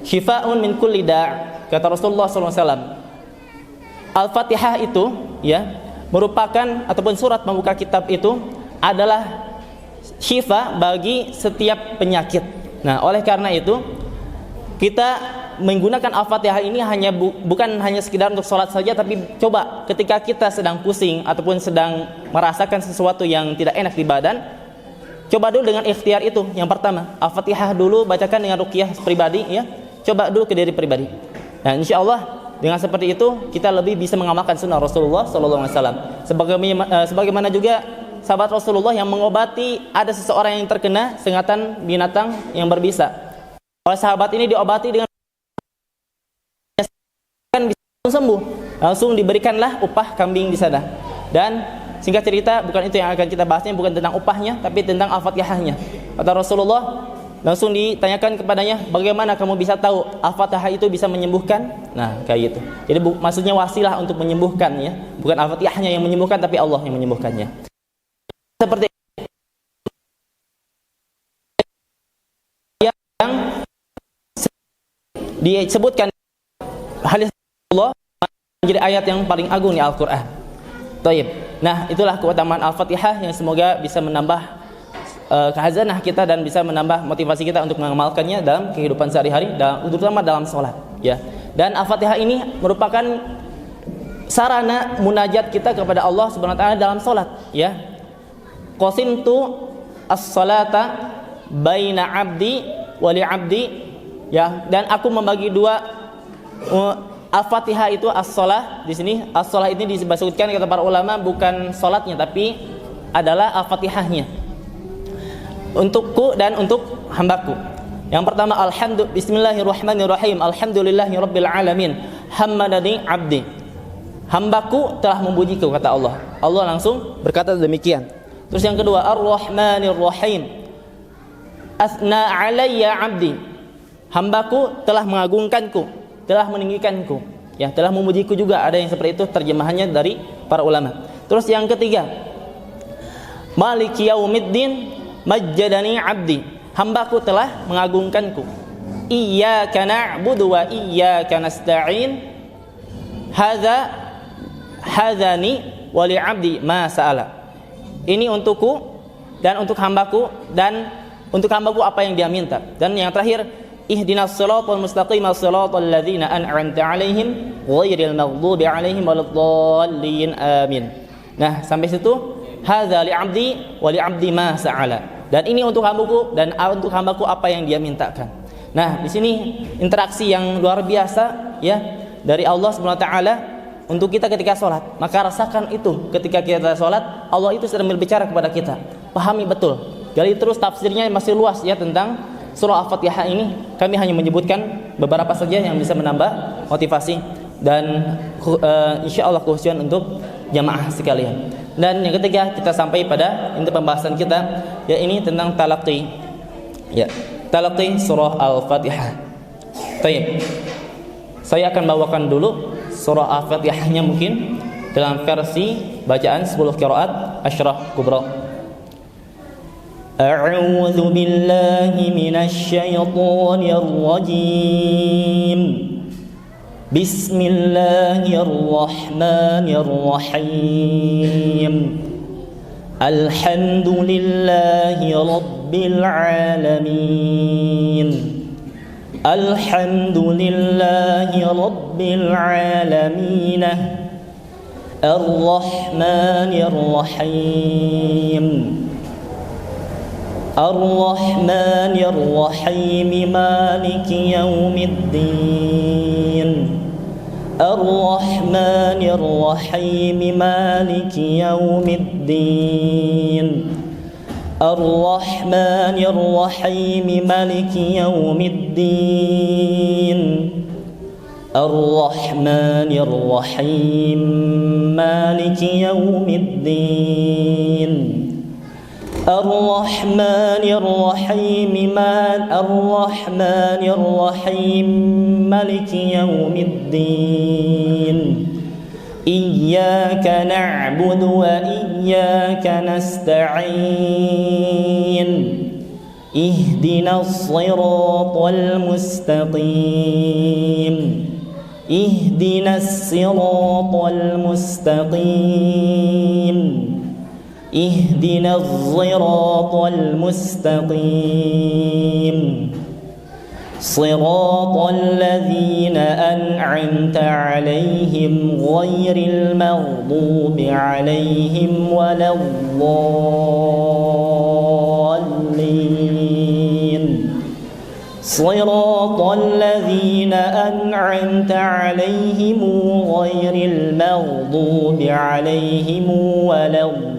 syifa'un min kulli da', kata Rasulullah SAW. Al-Fatihah itu, ya, merupakan ataupun surat pembuka kitab itu adalah syifa bagi setiap penyakit. Nah, oleh karena itu kita menggunakan Al-Fatihah ini bukan hanya sekedar untuk sholat saja, tapi coba ketika kita sedang pusing ataupun sedang merasakan sesuatu yang tidak enak di badan, coba dulu dengan ikhtiar itu. Yang pertama, Al-Fatihah dulu bacakan dengan ruqyah pribadi, ya. Coba dulu ke diri pribadi. Nah, insyaallah dengan seperti itu kita lebih bisa mengamalkan sunnah Rasulullah SAW. Sebagaimana juga sahabat Rasulullah yang mengobati ada seseorang yang terkena sengatan binatang yang berbisa. Oleh sahabat ini diobati dengan bisa sembuh. Langsung diberikanlah upah kambing di sana. Dan singkat cerita, bukan itu yang akan kita bahasnya, bukan tentang upahnya, tapi tentang Al-Fatihahnya. Kata Rasulullah, langsung ditanyakan kepadanya, bagaimana kamu bisa tahu Al-Fatihah itu bisa menyembuhkan? Nah, kayak gitu. Jadi maksudnya wasilah untuk menyembuhkan, ya. Bukan Al-Fatihahnya yang menyembuhkan, tapi Allah yang menyembuhkannya. Seperti yang disebutkan hadis Allah menjadi ayat yang paling agung di Al-Quran. Taib. Nah, itulah keutamaan Al-Fatihah yang semoga bisa menambah khazanah kita dan bisa menambah motivasi kita untuk mengamalkannya dalam kehidupan sehari-hari, terutama dalam sholat, ya. Dan Al-Fatihah ini merupakan sarana munajat kita kepada Allah Subhanahu wa taala dalam sholat, ya. Qasimtu as-salata baina 'abdi wa li 'abdi, ya. Dan aku membagi dua Al-Fatihah itu as-shalah. Di sini as-shalah ini disebutkan kata para ulama bukan salatnya tapi adalah Al-Fatihahnya. Untukku dan untuk hambaku. Yang pertama bismillahirrahmanirrahim. Alhamdulillahirabbil alamin. Hammadani 'abdi. Hambaku telah memujiku, kata Allah. Allah langsung berkata demikian. Terus yang kedua, Ar-Rahmanir-Rahim. Asna 'alayya 'abdi. Hambaku telah mengagungkanku, telah meninggikanku, ya, telah memujiku juga. Ada yang seperti itu terjemahannya dari para ulama. Terus yang ketiga, Maliki yaumiddin, majjadani 'abdi, hambaku telah mengagungkanku. Iyyaka na'budu wa iyyaka nasta'in. Hadzani wa li 'abdi ma sa'ala. Ini untukku dan untuk hambaku, dan untuk hambaku apa yang dia minta. Dan yang terakhir, ihdinas siratal mustaqim siratal ladzina an'amta 'alaihim ghairil maghdubi 'alaihim waladdallin amin. Nah, sampai situ hadza li 'abdi wa li 'abdi ma sa'ala. Dan ini untuk hambaku dan untuk hambaku apa yang dia mintakan. Nah, di sini interaksi yang luar biasa ya dari Allah Subhanahu wa taala untuk kita ketika sholat. Maka rasakan itu ketika kita sholat, Allah itu sedang berbicara kepada kita. Pahami betul. Gali terus tafsirnya masih luas ya tentang surah Al-Fatihah ini. Kami hanya menyebutkan beberapa saja yang bisa menambah motivasi dan insya Allah khusyuan untuk jamaah sekalian. Dan yang ketiga, kita sampai pada inti pembahasan kita, ya ini tentang talaqi. Ya, talaqi surah Al-Fatihah. Baik. Saya akan bawakan dulu surah Al-Fatihahnya mungkin dalam versi bacaan 10 qiraat Asyrah Kubra. A'udzu billahi minasy syaithanir rajim. Bismillahirrahmanirrahim. Alhamdulillahi rabbil alamin. Alhamdulillahi rabbil alamin. Ar-Rahmanir Rahim. Ar-Rahmanir Rahim Maliki Yaumiddin. Ar-Rahmanir Rahim Maliki Yaumiddin. Ar-Rahmanir Rahim Maliki Yaumiddin. Ar-Rahmanir Rahim Maliki Yaumiddin. Ar-Rahmanir Rahim Ar-Rahmanir Rahim Maliki Yaumiddin. Iyyaka na'budu wa iyyaka nasta'in. Ihdinas siratal mustaqim. Ihdinas siratal mustaqim. Ihdinas siratal mustaqim. Siratal ladzina an'amta 'alaihim ghairil maghdubi 'alaihim waladdallin. Siratal ladzina an'amta 'alaihim ghairil maghdubi 'alaihim waladdallin.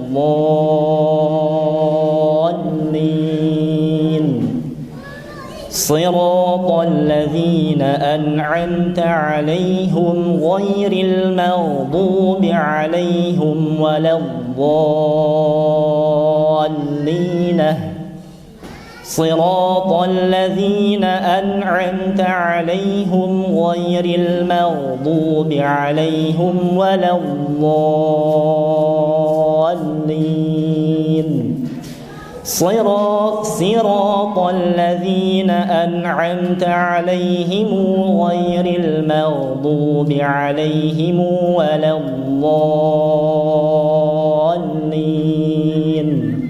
Siratal ladzina an'amta 'alaihim ghairil maghdubi 'alaihim waladdallin. Siratal ladzina an'amta 'alaihim ghairil maghdubi 'alaihim waladdallin. Siratal ladzina an'amta 'alaihim ghairil maghdubi 'alaihim waladdallin.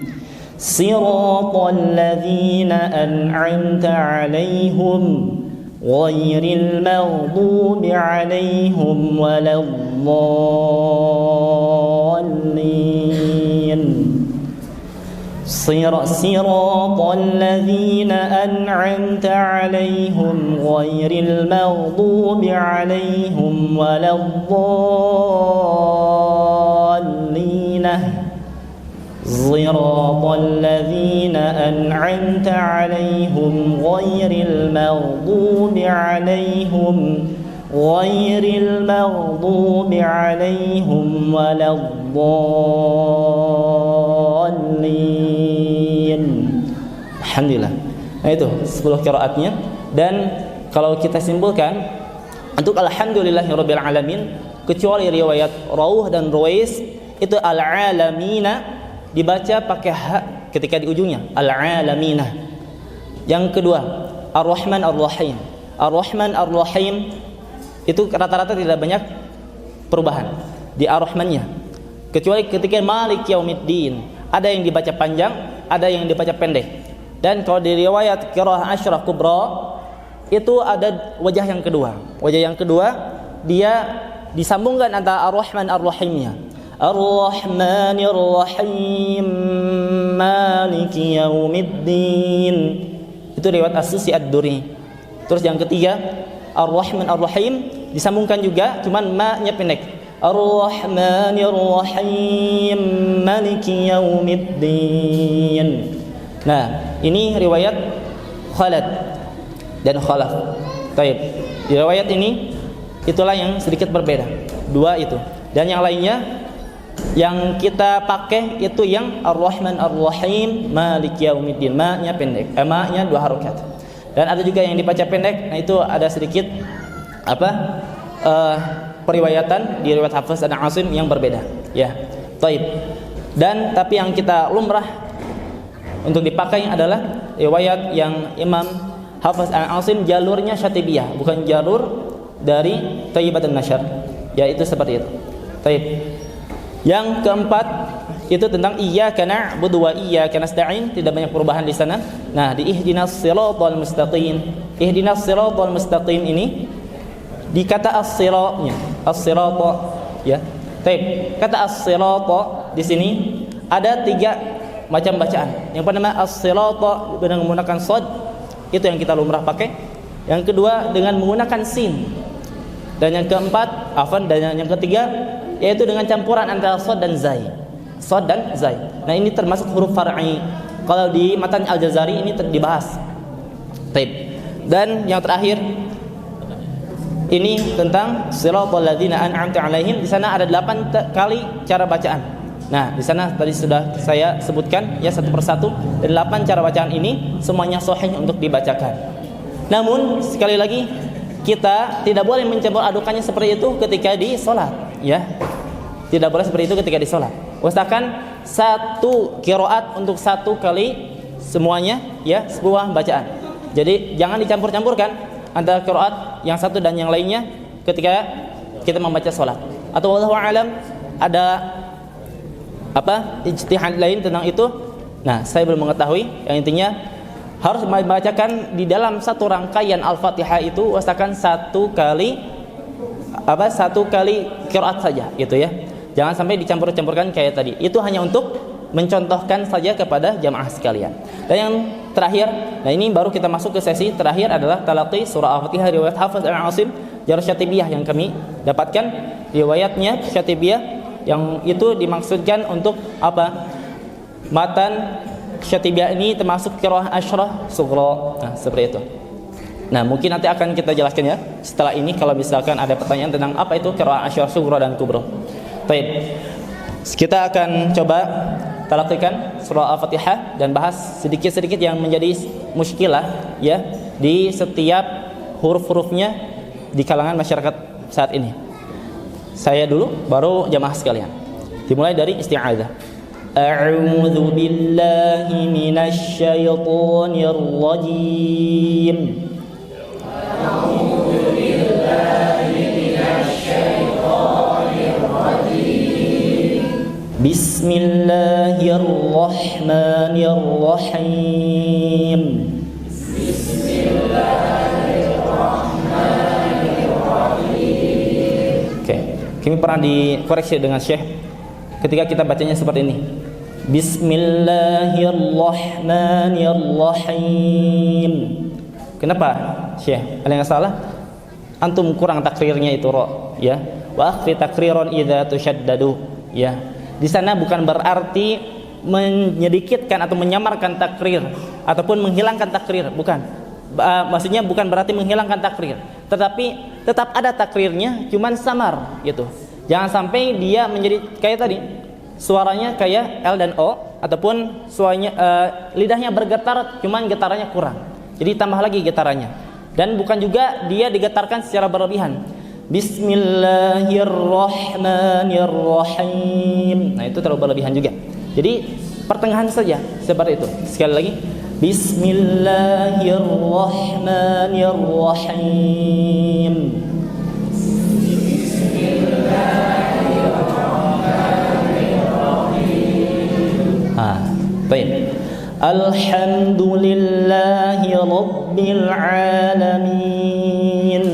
Siratal ladzina an'amta 'alaihim ghairil maghdubi 'alaihim waladdallin. Siratal ladzina an'amta 'alaihim ghairil maghdubi 'alaihim waladdallin. Siratal ladzina an'amta 'alaihim ghairil maghdubi 'alaihim waladdallin. Alhamdulillah. Nah itu 10 qiraatnya. Dan kalau kita simpulkan untuk alhamdulillahirabbil alamin, kecuali riwayat Rawuh dan Ruwais itu al-alamina dibaca pakai ketika di ujungnya al-alamina. Yang kedua, ar-Rahman ar-Rahim. Ar-Rahman ar-Rahim itu rata-rata tidak banyak perubahan di ar-Rahmannya. Kecuali ketika Malik Yaumiddin, ada yang dibaca panjang, ada yang dibaca pendek. Dan kalau di riwayat qiraah Asyrah Kubra itu ada wajah yang kedua. Wajah yang kedua dia disambungkan antara ar-Rahman ar-Rahimnya. Ar-Rahmanir Rahim Maliki Yaumiddin. Itu riwayat As-Susi Ad-Duri. Terus yang ketiga, Ar-Rahman Ar-Rahim disambungkan juga, cuman ma-nya pendek. Ar-Rahmanir Rahim Maliki Yaumiddin. Nah, ini riwayat Khalad dan Khalaf. Baik. Di riwayat ini itulah yang sedikit berbeda. Dua itu. Dan yang lainnya yang kita pakai itu yang Ar-Rahman Ar-Rahim Maliki Yaumiddin. Ma-nya pendek. Ma-nya 2 harokat. Dan ada juga yang dibaca pendek. Nah, itu ada sedikit periwayatan di riwayat Hafiz dan Asim yang berbeda. Ya. Baik. Dan tapi yang kita lumrah untuk dipakai adalah riwayat yang Imam Hafiz dan Asim jalurnya Syatibiyah, bukan jalur dari Thayyibat dan Nasyr. Ya, itu seperti itu. Baik. Yang keempat itu tentang iyyaka na'budu wa iyyaka nasta'in, tidak banyak perubahan di sana. Nah, di ihdinas siratal mustaqim. Ihdinas siratal mustaqim ini di kata as-siratnya, as-sirata ya. Baik, kata as-sirata di sini ada 3 macam bacaan. Yang pertama as-sirata dengan menggunakan shad, itu yang kita lumrah pakai. Yang kedua dengan menggunakan sin. Dan yang keempat, dan yang ketiga yaitu dengan campuran antara shad dan zai. Shad dan zai. Nah, ini termasuk huruf far'i. Kalau di matan Al-Jazari ini dibahas. Baik. Dan yang terakhir ini tentang siratal ladzina an'amta 'alaihim. Di sana ada 8 kali cara bacaan. Nah, di sana tadi sudah saya sebutkan ya satu persatu. Dan 8 cara bacaan ini semuanya sahih untuk dibacakan. Namun sekali lagi kita tidak boleh mencampur adukannya seperti itu ketika di salat, ya. Tidak boleh seperti itu ketika di salat. Usahakan satu qiraat untuk satu kali semuanya ya, sebuah bacaan. Jadi jangan dicampur-campurkan antara qiraat yang satu dan yang lainnya ketika kita membaca salat. Atau wallahu alam ada ijtihad lain tentang itu. Nah, saya belum mengetahui. Yang intinya harus membacakan di dalam satu rangkaian Al-Fatihah itu usahakan satu kali qiraat saja gitu ya. Jangan sampai dicampur-campurkan kayak tadi. Itu hanya untuk mencontohkan saja kepada jamaah sekalian. Dan yang terakhir, nah ini baru kita masuk ke sesi terakhir adalah talaqi surah Al-Fatihah riwayat Hafiz dan Asim jalur Syatibiyah yang kami dapatkan. Riwayatnya Syatibiyah yang itu dimaksudkan untuk matan Syatibiyah ini termasuk qiraah Asyrah Sughra. Nah, seperti itu. Nah, mungkin nanti akan kita jelaskan ya setelah ini kalau misalkan ada pertanyaan tentang apa itu qiraah Asyrah Sughra dan Kubra. Baik. Kita akan coba talaqikan surah Al-Fatihah dan bahas sedikit-sedikit yang menjadi muskilah ya di setiap huruf-hurufnya di kalangan masyarakat saat ini. Saya dulu baru jamaah sekalian. Dimulai dari isti'adzah. A'udzu billahi minasy syaithanir rajim. A'udzu billahi minasy syaithanir rajim. Bismillahirrahmanirrahim. Bismillahirrahmanirrahim. Oke, kami pernah dikoreksi dengan Syekh ketika kita bacanya seperti ini. Bismillahirrahmanirrahim. Kenapa, Syekh? Ada yang salah? Antum kurang takrirnya itu ro, ya. Wa akhfi takriran idza tushaddadu, ya. Di sana bukan berarti menyedikitkan atau menyamarkan takrir ataupun menghilangkan takrir, bukan. Maksudnya bukan berarti menghilangkan takrir, tetapi tetap ada takrirnya, cuman samar gitu. Jangan sampai dia menjadi kayak tadi, suaranya kayak L dan O, ataupun suaranya lidahnya bergetar, cuman getarannya kurang. Jadi tambah lagi getarannya. Dan bukan juga dia digetarkan secara berlebihan. Bismillahirrahmanirrahim. Nah, itu terlalu berlebihan juga. Jadi pertengahan saja seperti itu. Sekali lagi, Bismillahirrahmanirrahim. Baik. Alhamdulillahi rabbil alamin.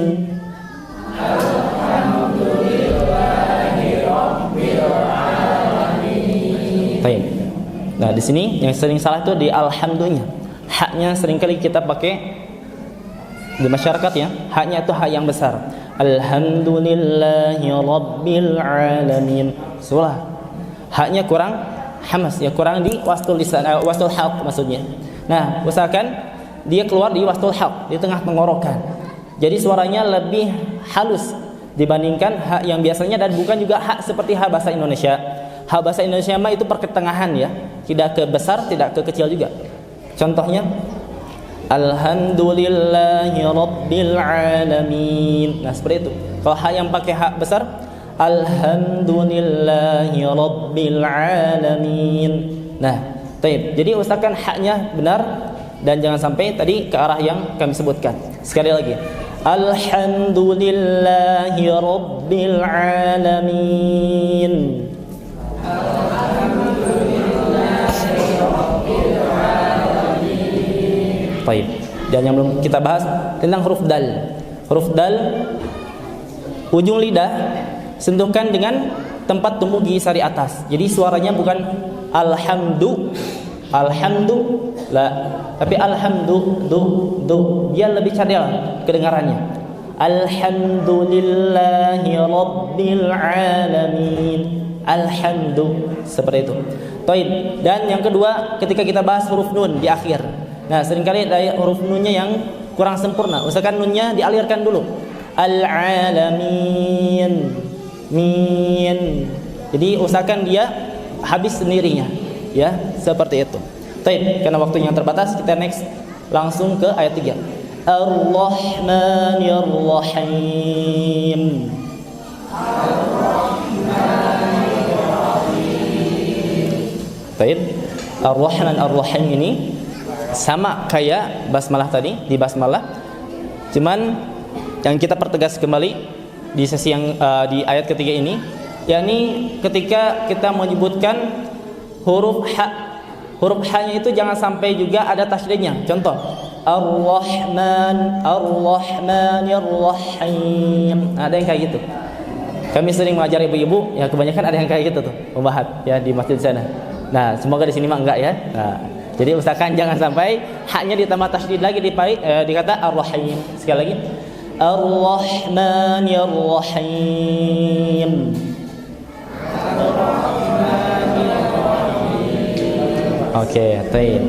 Baik. Nah, di sini yang sering salah itu di alhamdulillah. Haknya seringkali kita pakai di masyarakat ya. Haknya itu hak yang besar. Alhamdulillahi rabbil alamin. Salah. Haknya kurang hamas ya, kurang di wastul lisan, wastul halq maksudnya. Nah, usahakan dia keluar di wastul halq, di tengah tenggorokan. Jadi suaranya lebih halus dibandingkan hak yang biasanya, dan bukan juga hak seperti hak bahasa Indonesia. Hak bahasa Indonesia mah itu pertengahan ya, tidak ke besar, tidak ke kecil juga. Contohnya Alhamdulillahi rabbil alamin. Nah, seperti itu. Kalau hak yang pakai hak besar, Alhamdulillahi rabbil alamin. Nah, baik. Jadi usahakan haknya benar dan jangan sampai tadi ke arah yang kami sebutkan. Sekali lagi. Alhamdulillahi rabbil alamin. Baik. Dan yang belum kita bahas tentang huruf dal. Huruf dal, ujung lidah sentuhkan dengan tempat tumbuh gigi sari atas. Jadi suaranya bukan alhamdu, la, tapi alhamdu, du. Dia lebih cadel kedengarannya. Alhamdulillahi rabbil alamin. Alhamdu, seperti itu. Baik. Dan yang kedua, ketika kita bahas huruf nun di akhir. Nah, seringkali ada huruf nunnya yang kurang sempurna. Usahakan nunnya dialirkan dulu. Al-alamin, min. Jadi usahakan dia habis sendirinya, ya, seperti itu. Baik, karena waktunya terbatas, kita next langsung ke ayat 3. Ar-Rahmanir-Rahim. Baik, Ar-Rahman Ar-Rahim ini sama kayak basmalah tadi, di basmalah, cuman yang kita pertegas kembali di sesi yang di ayat ketiga ini, yakni ketika kita menyebutkan huruf h-nya itu jangan sampai juga ada tasydidnya. Contoh, Ar-Rahman, Ar-Rahmanir-Rahim. Ada yang kayak gitu. Kami sering mengajar ibu-ibu, ya kebanyakan ada yang kayak gitu tuh, pembahat ya di masjid sana. Nah, semoga di sini mah enggak ya. Nah, jadi usahakan jangan sampai haknya ditambah tasydid lagi dikata Ar-Rahim. Sekali lagi, Ar-Rahmanir-Rahim. Oke, baik.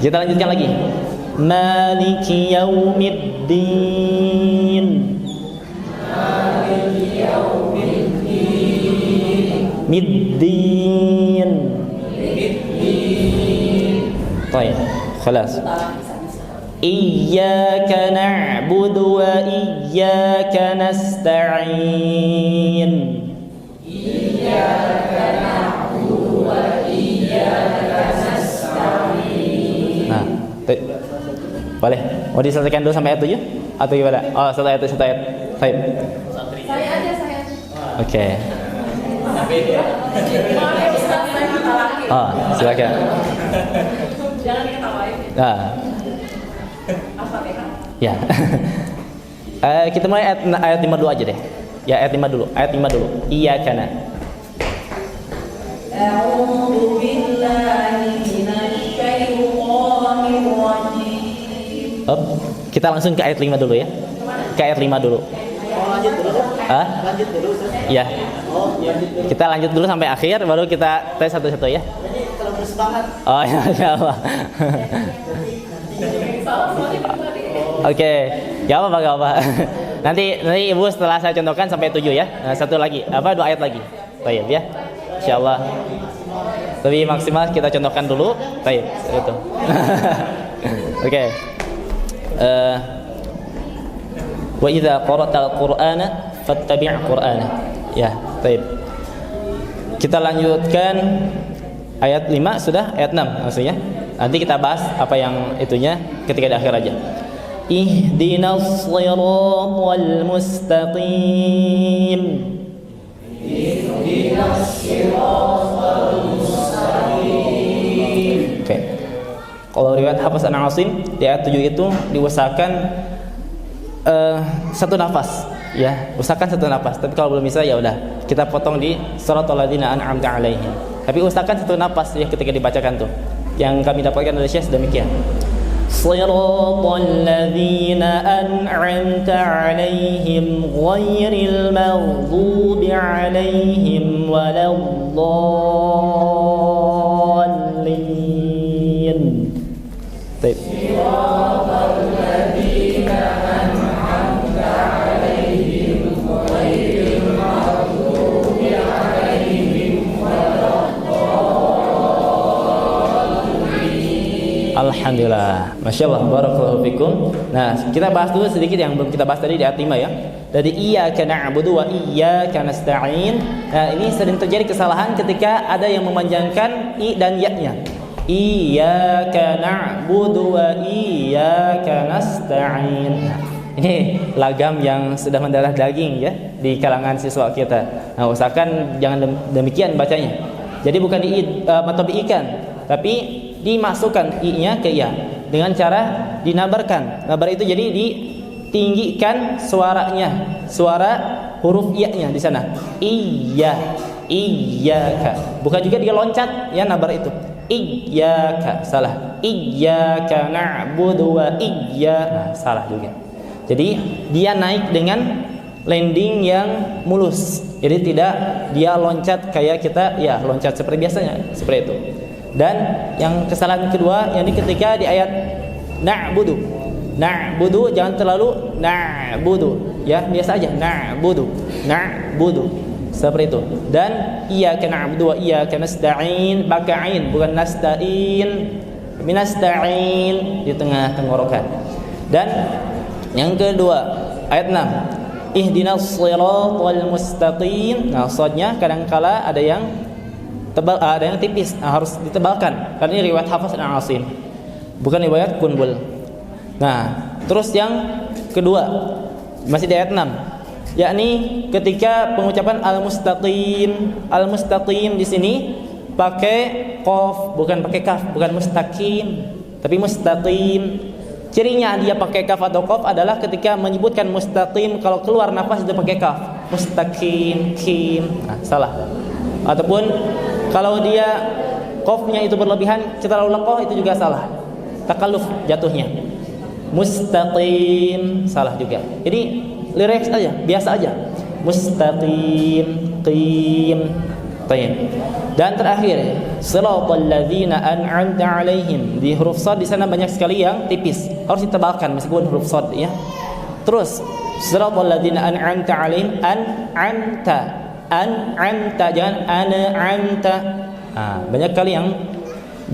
Kita lanjutkan lagi. Maliki yaumiddin. Maliki yaumiddin. Middin. طيب خلاص إياك نعبد وإياك نستعين إياك نعبد وإياك نستعين. Nah, boleh. Mau diselesaikan dulu sampai ayat 7 atau gimana? Oh, satu ayat. Baik. Saya aja. Oke. Silakan. Jangan diketawain. Ya. Kita mulai ayat 5 dulu aja deh. Ya, ayat 5 dulu. Iyyaka na. A'udzu billahi minasy syaithanir rajim. Kita langsung ke ayat 5 dulu ya. Ke ayat 5 dulu. Lanjut dulu. Lanjut dulu. Ya. Kita lanjut dulu sampai akhir, baru kita tes satu-satu ya. Kalau bersemangat. Oh ya, insyaallah. Oke, gak apa. Nanti ibu setelah saya contohkan sampai 7 ya. Nah, satu lagi, 2 ayat lagi. Baik ya. Insyaallah. Lebih maksimal kita contohkan dulu. Baik, itu. Oke. Wa idza qara'tal Qur'ana fattabi' Qur'ana. Ya, baik. Kita lanjutkan Ayat 5 sudah, ayat 6 maksudnya. Nanti kita bahas apa yang itunya ketika di akhir aja. Ihdinas shiratal mustaqim. Ihdinas shiratal mustaqim. Oke. Kalau riwayat Hafs an Asim di ayat 7 itu diusahakan satu nafas, ya, usahakan satu nafas. Tapi kalau belum bisa ya udah kita potong di shiratal ladzina an'amta 'alaihim. Tapi usahakan satu nafas ya ketika dibacakan tuh. Yang kami dapatkan dari Syekh demikian. Shiratal ladzina an'amta 'alaihim ghairil maghdubi 'alaihim waladdallin. Baik. Shiratal ladzina an'amta 'alaihim ghairil maghdubi 'alaihim waladdallin. Alhamdulillah, Masya Allah, barakallahu fikum. Nah, kita bahas dulu sedikit yang belum kita bahas tadi di ayat 5 ya. Dari iyyaka na'budu wa iyyaka nasta'in. Nah, ini sering terjadi kesalahan ketika ada yang memanjangkan i dan ya-nya. Iyyaka na'budu wa iyyaka nasta'in. Nah, ini lagam yang sudah mendarah daging ya di kalangan siswa kita. Nah, usahakan jangan demikian bacanya. Jadi bukan diikan, tapi dimasukkan i-nya ke ya dengan cara dinabarkan. Nabar itu jadi ditinggikan suaranya, suara huruf ya-nya di sana. Iyyaka. Bukan juga dia loncat ya nabar itu. Iyyaka, salah. Iyyaka na'budu wa iyyaka, salah juga. Jadi dia naik dengan landing yang mulus. Jadi tidak dia loncat kayak kita ya loncat seperti biasanya, seperti itu. Dan yang kesalahan kedua yang ketika di ayat na'budu. Na'budu jangan terlalu na'budu ya, biasa aja na'budu. Seperti itu. Dan iyyaka na'budu wa iyyaka nasta'in, pakai ain bukan nasta'in. Minasta'in di tengah tenggorokan. Dan yang kedua ayat 6. Ihdinas shiratal mustaqim. Nah, shadnya kadang-kala ada yang tebal, ada yang tipis, harus ditebalkan. Karena ini riwayat Hafs an Asim, bukan riwayat Qunbul. Nah, terus yang kedua masih di ayat 6, yakni ketika pengucapan al-mustaqim di sini pakai qaf, bukan pakai kaf, bukan mustaqim, tapi mustaqim. Cirinya dia pakai kaf atau qaf adalah ketika menyebutkan mustaqim, kalau keluar nafas itu pakai kaf. Mustaqim, kim. Nah, salah. Ataupun kalau dia qafnya itu berlebihan, terlalu lekoh, itu juga salah. Takalluf jatuhnya. Mustaqim, salah juga. Jadi lirik aja, biasa aja. Mustaqim, qim. Baik. Dan terakhir, shiratal ladzina an'amta 'alaihim. Di huruf shad di sana banyak sekali yang tipis, harus ditebalkan meskipun huruf shad ya. Terus shiratal ladzina an'amta 'alaihim, an'amta jangan an'amta. Nah, banyak kali yang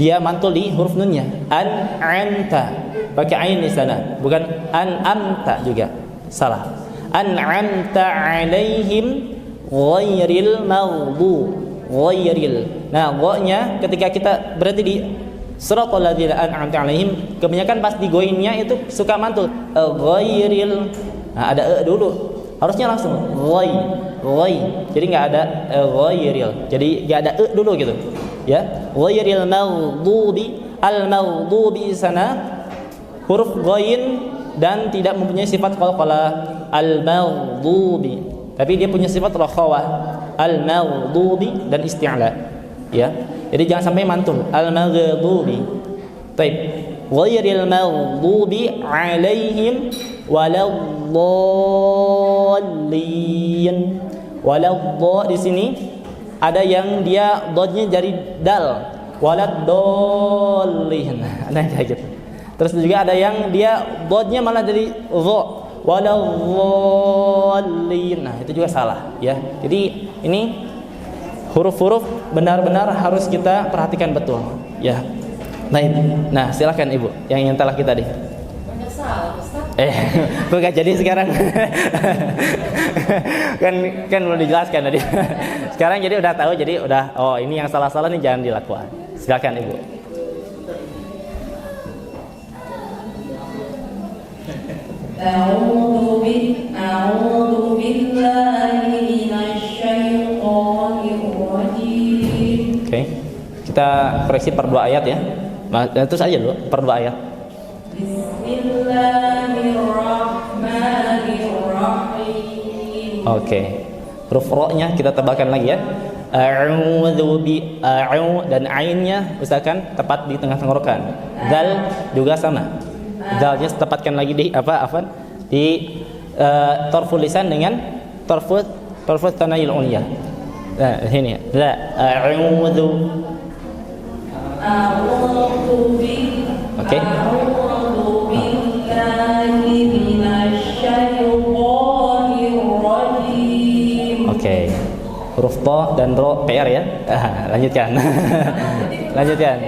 dia mantul di huruf nunnya. An'amta pakai ain di sana, bukan an'amta juga. Salah. An'amta 'alaihim ghairil maghdubi. Ghairil. Nah, gha-nya ketika kita berarti di shiratal ladzina an'amta 'alaihim, kebanyakan pas di goinnya itu suka mantul. Ghairil. Nah, ada dulu. Harusnya langsung ghai. Jadi enggak ada ghairil. Jadi enggak ada dulu gitu. Ya. Ghairil maghdubi. Al-maghdubi sana huruf ghain dan tidak mempunyai sifat qalqalah. Al-maghdubi. Tapi dia punya sifat rakhawah. Al-maghdubi dan isti'la. Ya. Jadi jangan sampai mantul. Al-maghdubi. Baik. Ghairil maghdubi 'alaihim waladdallin. Waladh di sini ada yang dia dodnya jadi dal. Waladdallin. Ada yang kayak gitu. Terus juga ada yang dia dodnya malah jadi dha. Waladdallin. Nah, itu juga salah ya. Jadi ini huruf-huruf benar-benar harus kita perhatikan betul ya. Baik. Nah, silakan Ibu yang telah kita deh. Banyak salah, Ustaz. Bukan jadi sekarang. kan belum dijelaskan tadi. Sekarang jadi udah tahu, jadi udah oh ini yang salah-salah nih jangan dilakukan. Silakan Ibu. A'udzu billahi minasyaitonir rajim. Oke. Kita koreksi per 2 ayat ya. Terus aja dulu per 2 ayat. Bismillahirrahmanirrahim. Oke. Huruf ro-nya kita tebalkan lagi ya. A'udzu bi a'u dan ainnya usahakan tepat di tengah tenggorokan. Zal juga sama. Zalnya tepatkan lagi di di torful lisan dengan torful tanayil ulya. Nah, sini. La a'udzu. Oke. A'udzu billahi minasyaitonir rajim. Oke. Huruf to dan ro PR ya. Lanjutkan. Lanjutkan.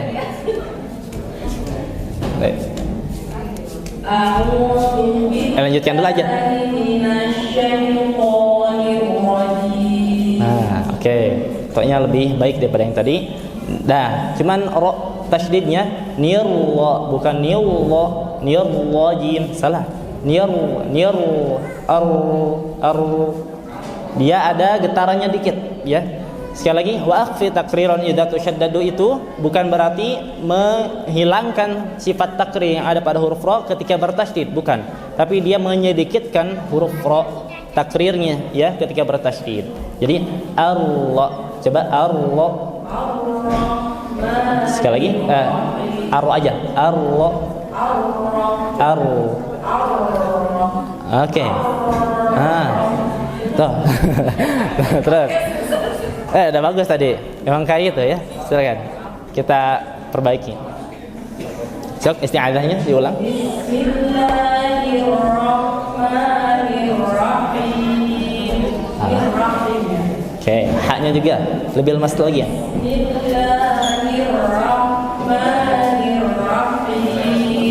Baik. Lanjutkan dulu aja. Nah, oke. Toknya lebih baik daripada yang tadi. Nah, cuman ro tasydidnya nirwa bukan nirwajim. Salah. Dia ada getarannya dikit, ya. Sekali lagi, wa akhfi takriran idza tushaddadu itu bukan berarti menghilangkan sifat takrir yang ada pada huruf ra ketika bertasydid, bukan. Tapi dia menyedikitkan huruf ra takrirnya ya ketika bertasydid. Jadi Allah, coba Allah. Sekali lagi, arro aja. Arro. Oke. Tuh. Terus. Udah bagus tadi. Memang kayak gitu ya. Silakan. Kita perbaiki. Sok isti'adzahnya diulang. Bismillahirrahmanirrahim. Oke, haknya juga lebih lemas lagi ya.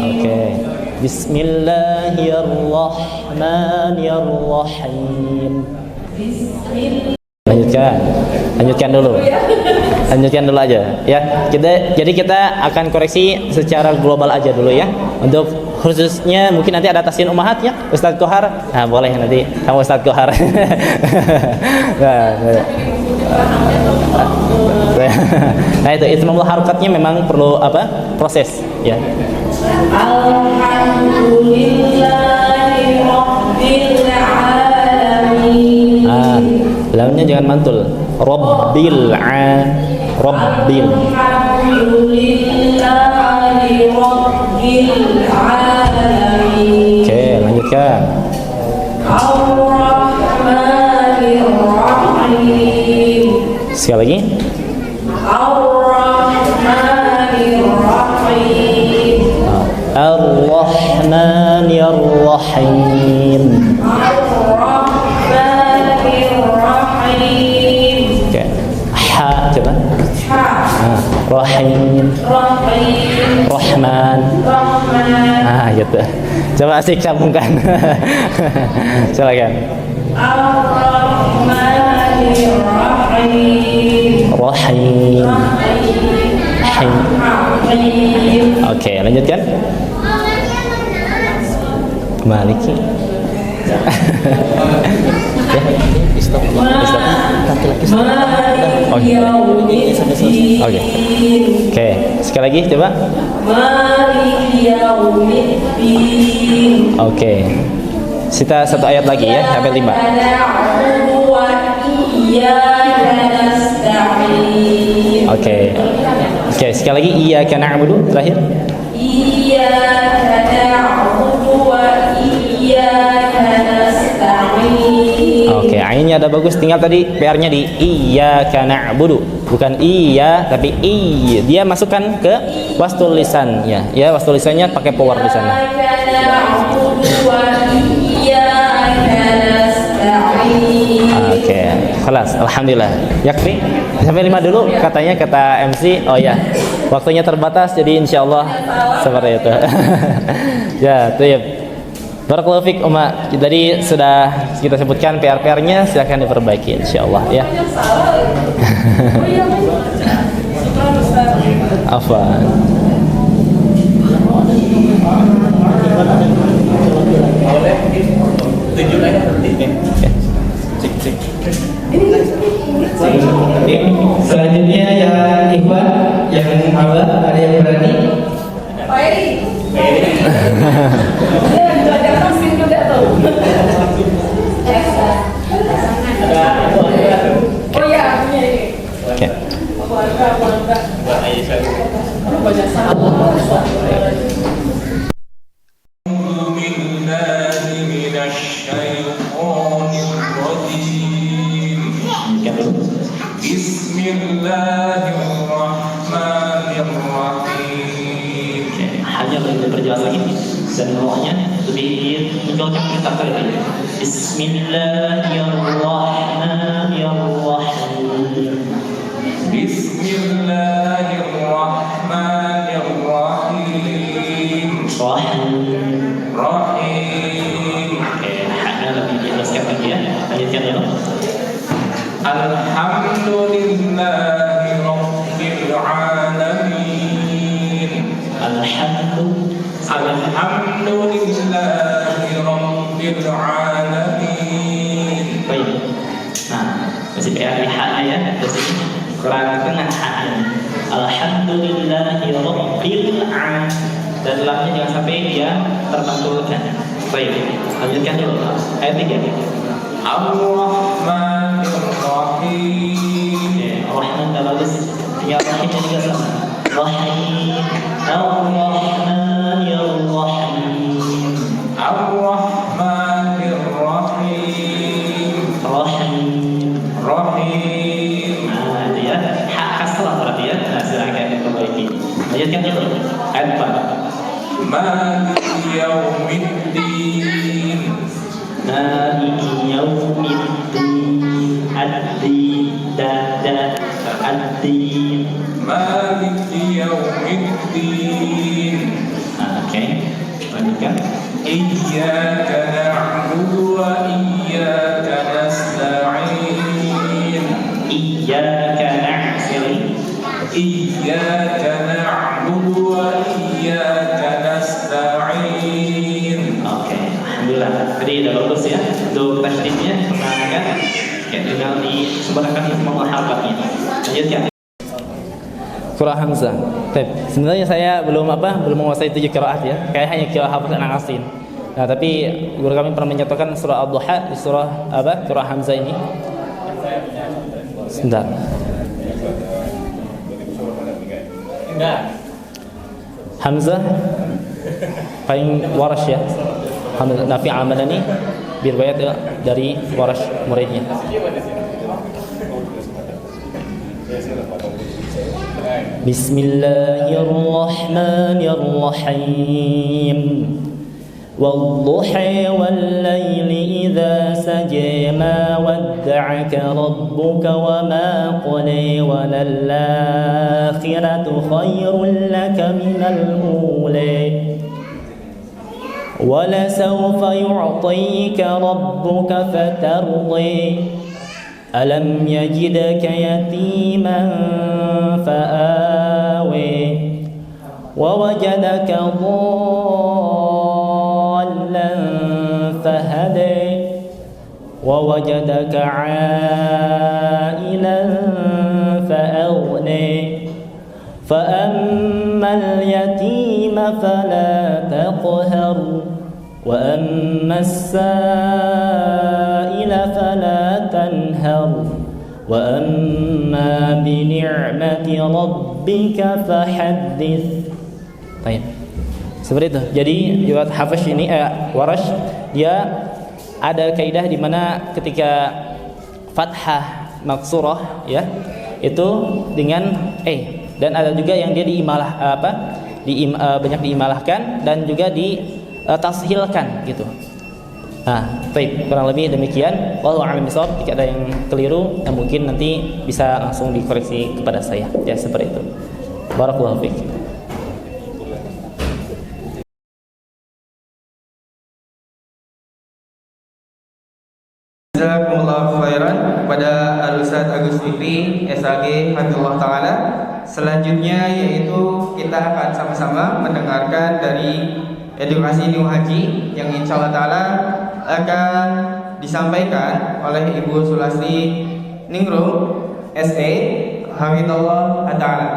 Oke. Bismillahirrahmanirrahim. Lanjutkan dulu aja ya. Jadi kita akan koreksi secara global aja dulu ya. Untuk khususnya mungkin nanti ada tasyin ummahat ya, Ustadz Kohar. Nah, boleh nanti kamu Ustadz Kohar. Nah itu ismul harokatnya memang perlu proses ya. Alhamdulillahi rabbil alamin. Lamnya jangan mantul. Rabbil Alhamdulillahi rabbil alamin. Oke, lanjutkan. Ar-Rahmanir-Rahim. Sekali lagi. Ar-Rahmanir-Rahim. Ar-Rahmanir-Rahim. Ar-Rahmanir-Rahim. Oke. Ha coba. Rahim. Rahman. Gitu. Coba asik sambungkan. Silakan. Ar-Rahmanir-Rahim. Rahim. Oke, lanjutkan. Maliki. Stop. Oke, sekali lagi coba. Oke. Kita satu ayat lagi ya, sampai 5. Oke, sekali lagi iyyaka na'budu terakhir. Iyyaka na'budu wa iyyaka nasta'in. Oke, ainnya ada bagus, tinggal tadi PR-nya di iyyaka na'budu, bukan iya tapi i. Dia masukkan ke wastul lisan ya. Ya, wastul lisannya pakai power di sana. Oke, kelas. Alhamdulillah. Yakfi. Sampai 5 dulu katanya kata MC. Oh ya. Waktunya terbatas jadi insyaallah seperti itu. Ya, tuyib. Barakallahu fiik Uma. Tadi sudah kita sebutkan PR-PR-nya, silakan diperbaiki insyaallah ya. Afwan. Selanjutnya yang Ikhwan, yang Abah, ada yang berani? Oke. Bismillahirrahmanirrahim. Hanya lebih perjelas lagi dan bawahnya lebih mencolokkan kita lagi. Bismillahirrahmanirrahim. Bismillahirrahmanirrahim. Rahim. Oke, hanya lebih dijelaskan lagi ya. Lanjutkan dulu. Alhamdulillahi Rabbil Alamin. Alhamdulillahi Rabbil Alamin. Baik. Nah, masih PR di haknya ya. Di sini kurang tengah haknya. Alhamdulillahi Rabbil Alamin. Dan lamnya jangan sampai dia terpantulkan. Baik, lanjutkan dulu. Ayat 3. Ar-Rahmanir-Rahim. Rahman dan bagus. Tinggal rahimnya juga sama. Rahim. Ar-Rahmanir-Rahim. Ar-Rahmanir-Rahim. Rahim. Rahim. Nah, itu ya. Hak kasrah berarti ya. Nah, silakan diperbaiki. Lanjutkan dulu. Ayat 4. Maliki yaumiddin. Maliki yaumiddin. Ad-din. Ad-din. Maliki yaumiddin. Oke. Lanjutkan. Iyyaka na'budu wa iyyaka nasta'in. Iyyaka na'budu. Iyyaka na'budu wa iyyaka nasta'in. Oke, alhamdulillah. Tadi udah bagus ya. Untuk tasdidnya perhatikan. Ya, tinggal disempurnakan semua harokatnya. Lanjutkan. Surah Hamzah. Baik. Sebenarnya saya belum menguasai 7 qiraat ya. Kayak hanya qiraat Hafs dan Asim. Nah, tapi guru kami pernah menyatakan surah Ad-Duha di surah Surah Hamzah ini. Sebentar. Hamzah paling waras ya. Hamzah Nafi' Al-Madani riwayat dari waras muridnya. Bismillahirrahmanirrahim. والضحى والليل إذا سجى ما ودعك ربك وما قلى وللآخرة خير لك من الأولى ولسوف يعطيك ربك فترضي ألم يجدك يتيما فآوي ووجدك ضالا فهدي ووجدك عائلا فأغني فأما اليتيم فلا تقهر وأما السائل فلا تنهر وأما بنعمة ربك فحدث. Baik. Seperti itu. Jadi riwayat Hafiz ini Warash dia ada kaidah di mana ketika fathah maksurah ya itu dengan dan ada juga yang dia diimalah banyak diimalahkan dan juga ditashilkan gitu. Nah, baik, kurang lebih demikian. Wallahu a'lam bishawab. Jika ada yang keliru, mungkin nanti bisa langsung dikoreksi kepada saya. Ya, seperti itu. Barakallahu fiik. Jazakumullahu khairan kepada Al-Ustaz Agus Fikri SAG Hafizullah Ta'ala. Selanjutnya yaitu kita akan sama-sama mendengarkan dari edukasi New Haji yang insya Allah Ta'ala akan disampaikan oleh Ibu Sulasti Ningrum SE Hafizullah Ta'ala.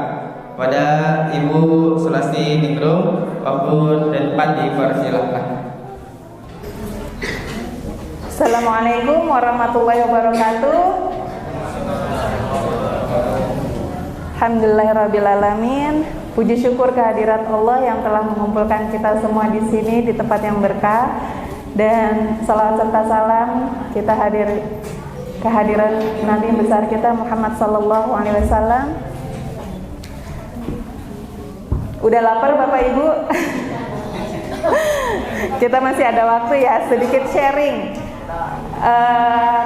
Pada Ibu Sulasti Ningrum, waktu dan tempat dipersilahkan. Assalamualaikum warahmatullahi wabarakatuh. Alhamdulillahirrabbilalamin. Puji syukur kehadirat Allah yang telah mengumpulkan kita semua di sini di tempat yang berkah. Dan salawat serta salam kita kehadiran Nabi besar kita Muhammad sallallahu alaihi wasallam. Udah lapar Bapak Ibu? Kita masih ada waktu ya, sedikit sharing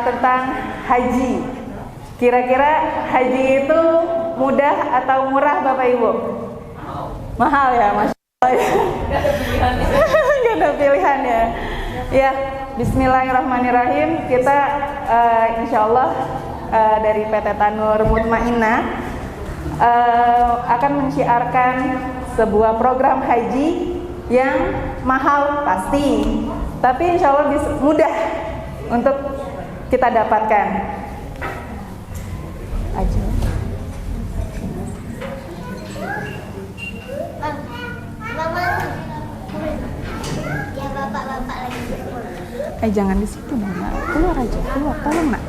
tentang haji. Kira-kira haji itu mudah atau murah Bapak Ibu? Mahal ya, Masya Allah ya. Gak ada pilihan ya. Ya, bismillahirrahmanirrahim. Kita insya Allah dari PT Tanur Mutmainnah akan mensyiarkan sebuah program haji yang mahal pasti, tapi insya Allah mudah untuk kita dapatkan. Aja. Ya bapak-bapak lagi. Jangan di situ Mama. Keluar aja, keluar. Tolong Nak.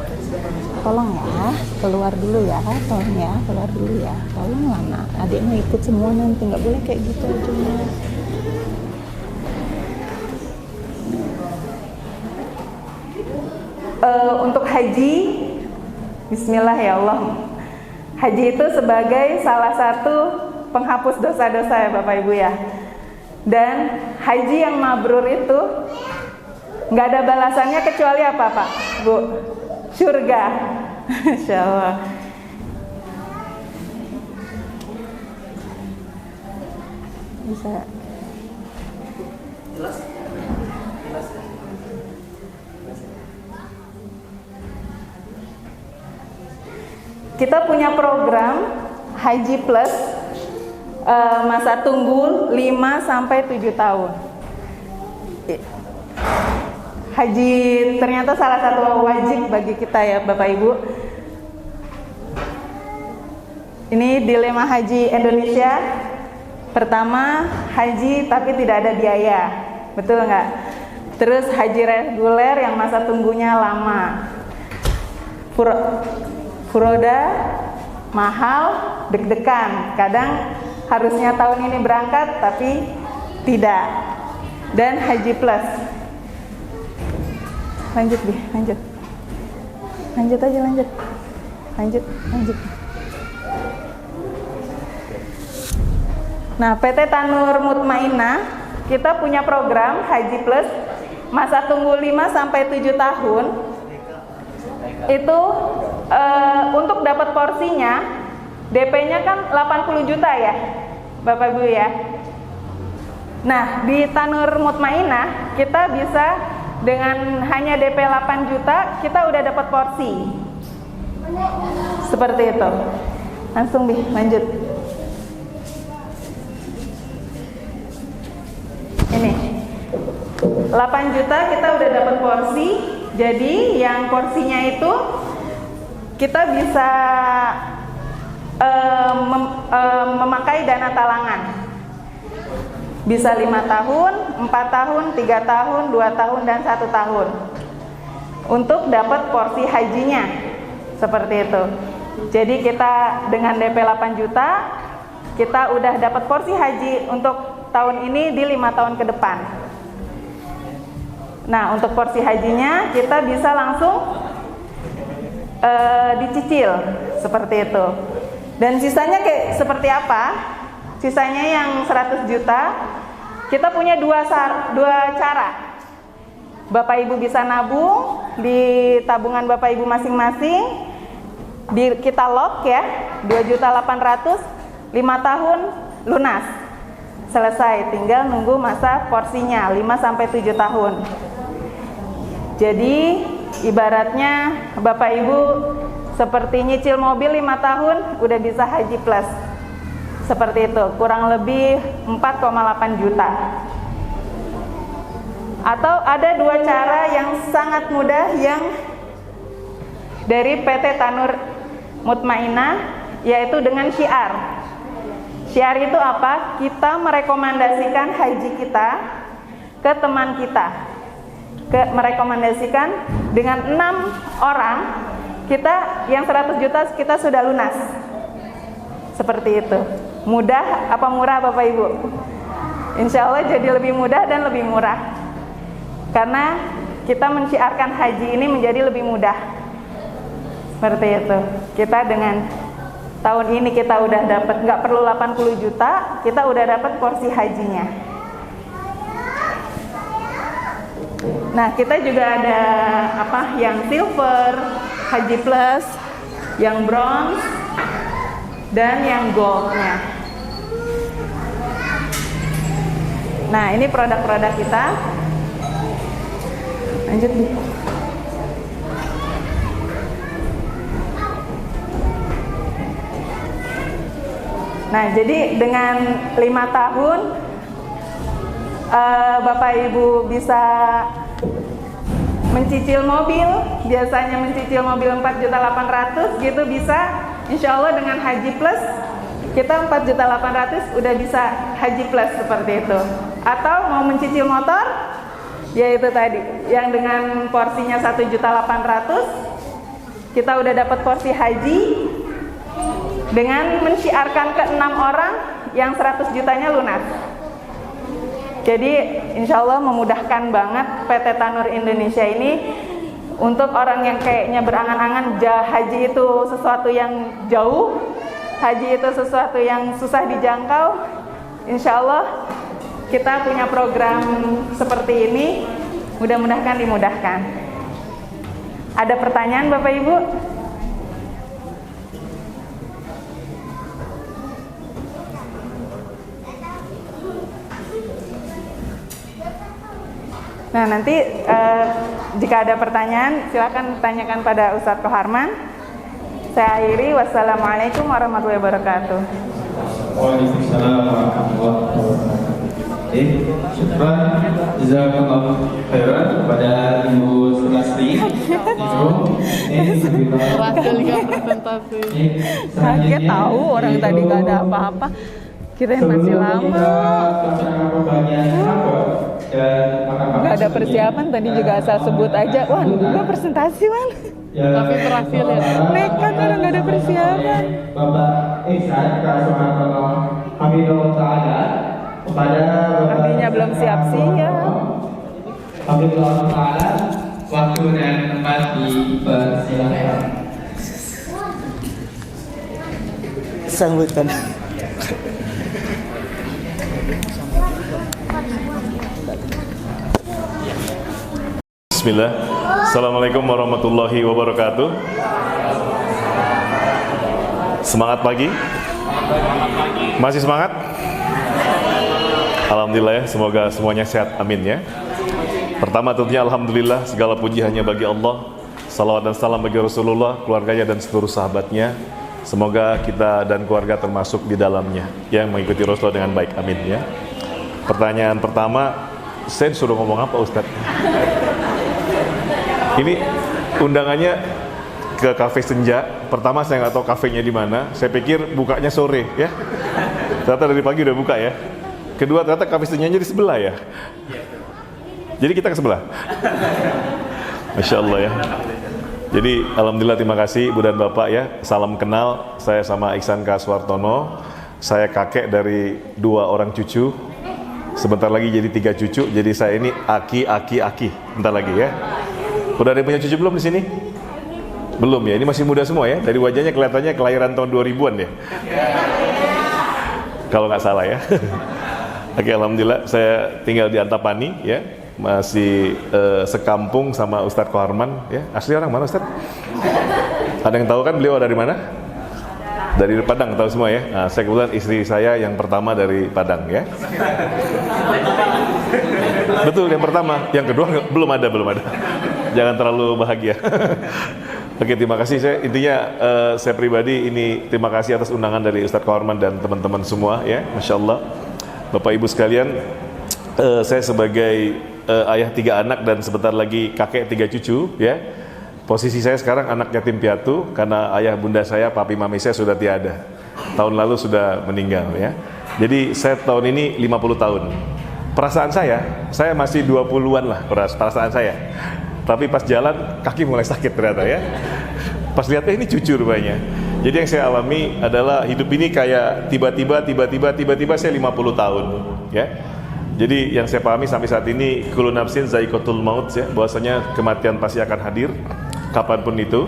Tolong ya, keluar dulu ya. Tolong ya, keluar dulu ya. Tolong lah Nak. Adiknya ikut semua nanti, nggak boleh kayak gitu aja. Untuk haji, bismillah ya Allah. Haji itu sebagai salah satu penghapus dosa-dosa ya Bapak Ibu ya. Dan haji yang mabrur itu nggak ada balasannya kecuali apa Pak Bu? Surga. Insya Allah. Bisa. Jelas? Kita punya program Haji Plus masa tunggu 5 sampai 7 tahun. Haji ternyata salah satu wajib bagi kita ya Bapak Ibu. Ini dilema haji Indonesia. Pertama, haji tapi tidak ada biaya. Betul nggak? Terus haji reguler yang masa tunggunya lama. Furoda mahal, deg-degan. Kadang harusnya tahun ini berangkat tapi tidak. Dan Haji Plus. Lanjut deh, lanjut. Lanjut aja, lanjut. Lanjut. Nah, PT Tanur Mutmainnah kita punya program Haji Plus masa tunggu 5 sampai 7 tahun. Itu untuk dapat porsinya DP-nya kan 80 juta ya Bapak Ibu ya. Nah di Tanur Mutmainnah kita bisa dengan hanya DP 8 juta kita udah dapat porsi seperti itu. Langsung deh lanjut. Ini 8 juta kita udah dapat porsi. Jadi yang porsinya itu kita bisa memakai dana talangan. Bisa 5 tahun, 4 tahun, 3 tahun, 2 tahun, dan 1 tahun. Untuk dapat porsi hajinya. Seperti itu. Jadi kita dengan DP 8 juta, kita udah dapat porsi haji untuk tahun ini di 5 tahun ke depan. Nah, untuk porsi hajinya kita bisa langsung dicicil seperti itu. Dan sisanya kayak seperti apa? Sisanya yang 100 juta kita punya dua cara. Bapak Ibu bisa nabung di tabungan Bapak Ibu masing-masing. Kita lock ya, 2.800.000, 5 tahun lunas. Selesai, tinggal nunggu masa porsinya 5 sampai 7 tahun. Jadi ibaratnya Bapak Ibu seperti nyicil mobil 5 tahun udah bisa Haji Plus. Seperti itu, kurang lebih 4,8 juta. Atau ada dua cara yang sangat mudah yang dari PT Tanur Mutmainah, yaitu dengan syiar. Syiar itu apa? Kita merekomendasikan haji kita ke teman kita. Merekomendasikan dengan 6 orang, kita yang 100 juta kita sudah lunas. Seperti itu. Mudah apa murah Bapak Ibu? Insya Allah jadi lebih mudah dan lebih murah. Karena kita mensyiarkan haji ini menjadi lebih mudah. Seperti itu. Kita dengan tahun ini kita udah dapat, nggak perlu 80 juta, kita udah dapat porsi hajinya. Nah, kita juga ada apa? Yang silver, Haji Plus, yang bronze, dan yang goldnya. Nah, ini produk-produk kita. Lanjut, Bu. Nah, jadi dengan 5 tahun Bapak Ibu bisa mencicil mobil, biasanya mencicil mobil 4.800.000 gitu bisa. Insya Allah dengan Haji Plus kita 4.800.000 udah bisa Haji Plus seperti itu. Atau mau mencicil motor, yaitu tadi yang dengan porsinya 1.800.000 kita udah dapat porsi haji dengan mensyiarkan ke 6 orang yang 100 jutanya lunas. Jadi insya Allah memudahkan banget PT Tanur Indonesia ini untuk orang yang kayaknya berangan-angan haji itu sesuatu yang jauh, haji itu sesuatu yang susah dijangkau. Insya Allah kita punya program seperti ini, mudah-mudahan dimudahkan. Ada pertanyaan Bapak Ibu? Nah, nanti jika ada pertanyaan silakan tanyakan pada Ustadz Koharman. Saya akhiri, wassalamualaikum warahmatullahi wabarakatuh. Waalaikumsalam warahmatullahi wabarakatuh. Syukran, jazakallahu khairan kepada Ibu Sulasri. Wakilnya presentasi. Kaget tahu orang tadi gak ada apa-apa. Kirain masih lama. Gak ada persiapan, tadi juga asal sebut aja. Wah, gue presentasi, Wan. Tapi berhasil ya. Nekat orang gak ada persiapan. Bapak Ihsan Rasulullah Hamidullah Ta'ala kepada Bapak Artinya belum siap-siap. Hamidullah Ta'ala, waktu dan tempat dipersilakan. Sambutkan. Bismillah. Assalamualaikum warahmatullahi wabarakatuh. Semangat pagi? Masih semangat? Alhamdulillah ya, semoga semuanya sehat, amin ya. Pertama tentunya alhamdulillah, segala puji hanya bagi Allah. Salawat dan salam bagi Rasulullah, keluarganya dan seluruh sahabatnya. Semoga kita dan keluarga termasuk di dalamnya yang mengikuti Rasulullah dengan baik, amin ya. Pertanyaan pertama, saya disuruh ngomong apa Ustadz? Ini undangannya ke kafe senja. Pertama saya nggak tahu kafenya di mana. Saya pikir bukanya sore ya. Ternyata dari pagi udah buka ya. Kedua ternyata kafe senjanya di sebelah ya. Jadi kita ke sebelah. Masya Allah ya. Jadi alhamdulillah, terima kasih Ibu dan Bapak ya. Salam kenal. Saya sama Ihsan Kaswartono. Saya kakek dari 2 orang cucu. Sebentar lagi jadi 3 cucu. Jadi saya ini aki. Bentar lagi ya. Udah ada yang punya cucu belum di sini? Belum ya, ini masih muda semua ya. Dari wajahnya kelihatannya kelahiran tahun 2000-an ya. Kalau nggak salah ya. Oke, alhamdulillah saya tinggal di Antapani ya. Masih sekampung sama Ustadz Koharman ya. Asli orang mana Ustadz? Ada yang tahu kan beliau dari mana? Dari Padang, tahu semua ya. Nah, saya kebetulan istri saya yang pertama dari Padang ya. Betul, yang pertama. Yang kedua belum ada. jangan terlalu bahagia. Oke, terima kasih. Saya pribadi ini terima kasih atas undangan dari Ustadz Kohorman dan teman-teman semua ya, Masya Allah. Bapak Ibu sekalian, saya sebagai ayah 3 anak dan sebentar lagi kakek 3 cucu ya. Posisi saya sekarang anak yatim piatu karena ayah bunda saya, papi mami saya sudah tiada. Tahun lalu sudah meninggal ya. Jadi saya tahun ini 50 tahun. Perasaan saya masih 20-an lah perasaan saya. Tapi pas jalan kaki mulai sakit ternyata ya. Pas lihat ini cucu rupanya. Jadi yang saya alami adalah hidup ini kayak tiba-tiba saya 50 tahun ya. Jadi yang saya pahami sampai saat ini kullu nafsin za'iqatul maut ya, bahwasanya kematian pasti akan hadir kapanpun itu.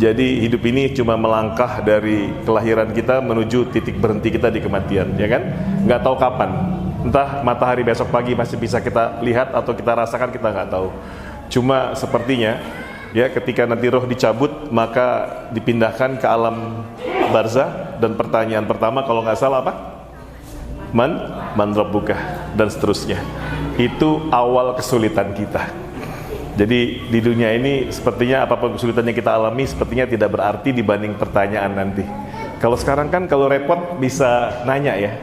Jadi hidup ini cuma melangkah dari kelahiran kita menuju titik berhenti kita di kematian, ya kan? Nggak tahu kapan. Entah matahari besok pagi masih bisa kita lihat atau kita rasakan, kita nggak tahu. Cuma sepertinya ya ketika nanti roh dicabut maka dipindahkan ke alam barzah dan pertanyaan pertama kalau nggak salah apa? Man rabbuka dan seterusnya. Itu awal kesulitan kita. Jadi di dunia ini sepertinya apapun kesulitan yang kita alami sepertinya tidak berarti dibanding pertanyaan nanti. Kalau sekarang kan kalau repot bisa nanya ya.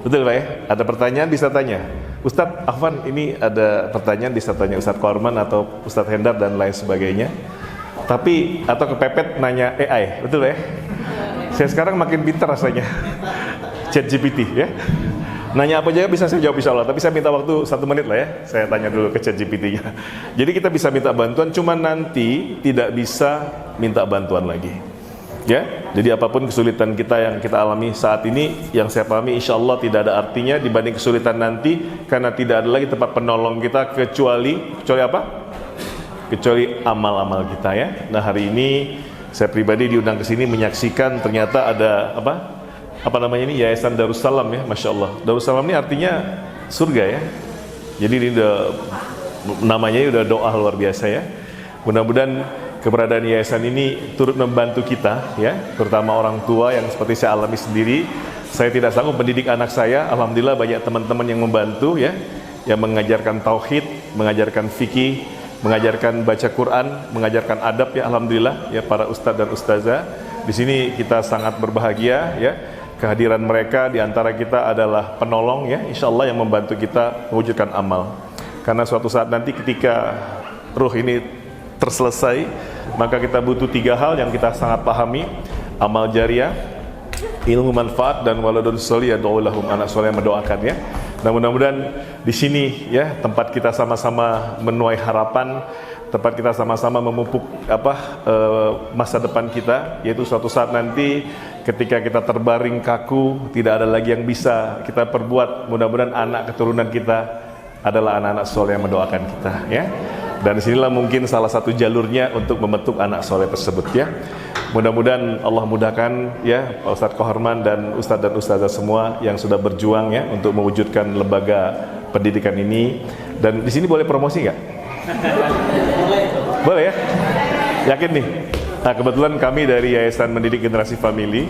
Betul Pak ya? Ada pertanyaan bisa tanya. Ustadz Afwan ini ada pertanyaan bisa tanya Ustadz Kohorman atau Ustadz Hendar dan lain sebagainya. Tapi atau kepepet nanya AI. Betul Pak ya? Saya sekarang makin pintar rasanya. ChatGPT ya. Nanya apa aja bisa saya jawab insya Allah, tapi saya minta waktu 1 menit lah ya, saya tanya dulu ke ChatGPT-nya. Jadi kita bisa minta bantuan, cuma nanti tidak bisa minta bantuan lagi. Ya, jadi apapun kesulitan kita yang kita alami saat ini, yang saya pahami insya Allah tidak ada artinya dibanding kesulitan nanti, karena tidak ada lagi tempat penolong kita kecuali apa? Kecuali amal-amal kita ya. Nah hari ini saya pribadi diundang ke sini menyaksikan ternyata ada apa namanya ini Yayasan Darussalam ya, Masya Allah. Darussalam ini artinya surga ya. Jadi ini namanya udah doa luar biasa ya. Mudah-mudahan keberadaan yayasan ini turut membantu kita ya, terutama orang tua yang seperti saya alami sendiri. Saya tidak sanggup mendidik anak saya, alhamdulillah banyak teman-teman yang membantu ya, yang mengajarkan tauhid, mengajarkan fikih, mengajarkan baca Quran, mengajarkan adab ya, alhamdulillah ya para ustadz dan ustazah. Di sini kita sangat berbahagia ya. Kehadiran mereka di antara kita adalah penolong ya, insya Allah yang membantu kita mewujudkan amal. Karena suatu saat nanti ketika ruh ini terselesai, maka kita butuh 3 hal yang kita sangat pahami: amal jariah, ilmu manfaat, dan waladun sholih yad'u lahum, anak soleh yang mendoakan ya. Nah mudah-mudahan di sini ya tempat kita sama-sama menuai harapan, tempat kita sama-sama memupuk masa depan kita, yaitu suatu saat nanti ketika kita terbaring kaku, tidak ada lagi yang bisa kita perbuat. Mudah-mudahan anak keturunan kita adalah anak-anak soleh yang mendoakan kita ya. Dan disinilah mungkin salah satu jalurnya untuk membentuk anak soleh tersebut ya. Mudah-mudahan Allah mudahkan ya Pak Ustadz Kohorman dan Ustadz dan Ustazah semua yang sudah berjuang ya untuk mewujudkan lembaga pendidikan ini. Dan di sini boleh promosi nggak? Boleh ya? Yakin nih? Nah kebetulan kami dari Yayasan Mendidik Generasi Family.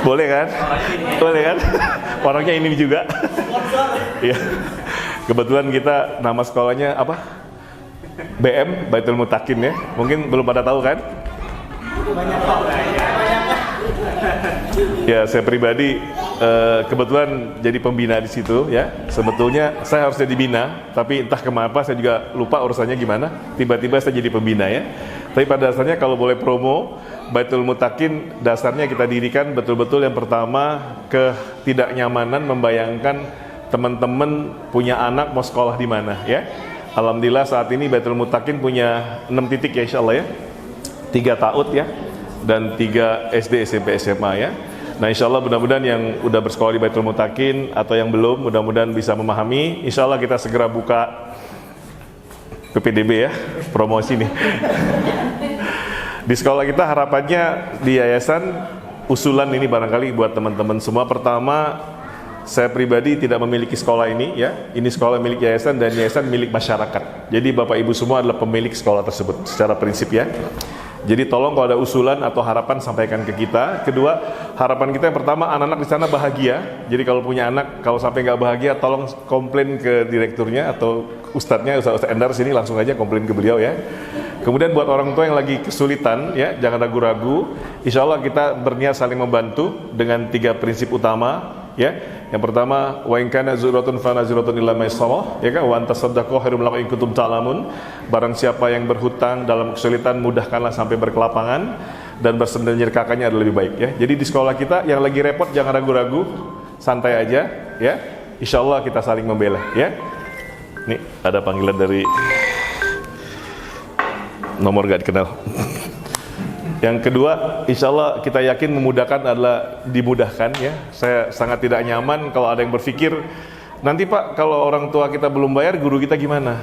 Boleh kan? Boleh kan? Orangnya ini juga. Iya. Kebetulan kita nama sekolahnya apa? BM, Baitul Mutakin ya. Mungkin belum pada tahu kan? Ya, saya pribadi kebetulan jadi pembina di situ ya. Sebetulnya saya harusnya dibina, tapi entah kenapa saya juga lupa urusannya gimana. Tiba-tiba saya jadi pembina ya. Tapi pada dasarnya kalau boleh promo, Baitul Mutakin dasarnya kita dirikan betul-betul yang pertama ketidaknyamanan membayangkan teman-teman punya anak mau sekolah di mana ya. Alhamdulillah saat ini Baitul Mutakin punya 6 titik ya insya Allah ya. 3 TAUD ya dan 3 SD, SMP, SMA ya. Nah insya Allah mudah-mudahan yang udah bersekolah di Baitul Mutakin atau yang belum mudah-mudahan bisa memahami. Insya Allah kita segera buka PPDB ya, promosi nih. Di sekolah kita harapannya di yayasan usulan ini barangkali buat teman-teman semua. Pertama, saya pribadi tidak memiliki sekolah ini ya. Ini sekolah milik yayasan dan yayasan milik masyarakat. Jadi Bapak Ibu semua adalah pemilik sekolah tersebut secara prinsip ya. Jadi tolong kalau ada usulan atau harapan sampaikan ke kita. Kedua, harapan kita yang pertama anak-anak di sana bahagia. Jadi kalau punya anak kalau sampai nggak bahagia, tolong komplain ke direkturnya atau ustadznya, Ustadz Endar sini langsung aja komplain ke beliau ya. Kemudian buat orang tua yang lagi kesulitan ya, jangan ragu-ragu. Insya Allah kita berniat saling membantu dengan 3 prinsip utama ya. Yang pertama, wa in kana zuratun fa nazuratun illa maisarah, ya kan, wa antasaddaqu khairum lakum in kuntum ta'lamun. Barang siapa yang berhutang dalam kesulitan, mudahkanlah sampai berkelapangan, dan bersedekahkannya adalah lebih baik ya. Jadi di sekolah kita yang lagi repot jangan ragu-ragu, santai aja ya. Insya Allah kita saling membela ya. Nih ada panggilan dari nomor gak dikenal. Yang kedua, insya Allah kita yakin memudahkan adalah dimudahkan ya. Saya sangat tidak nyaman kalau ada yang berpikir, nanti Pak kalau orang tua kita belum bayar, guru kita gimana?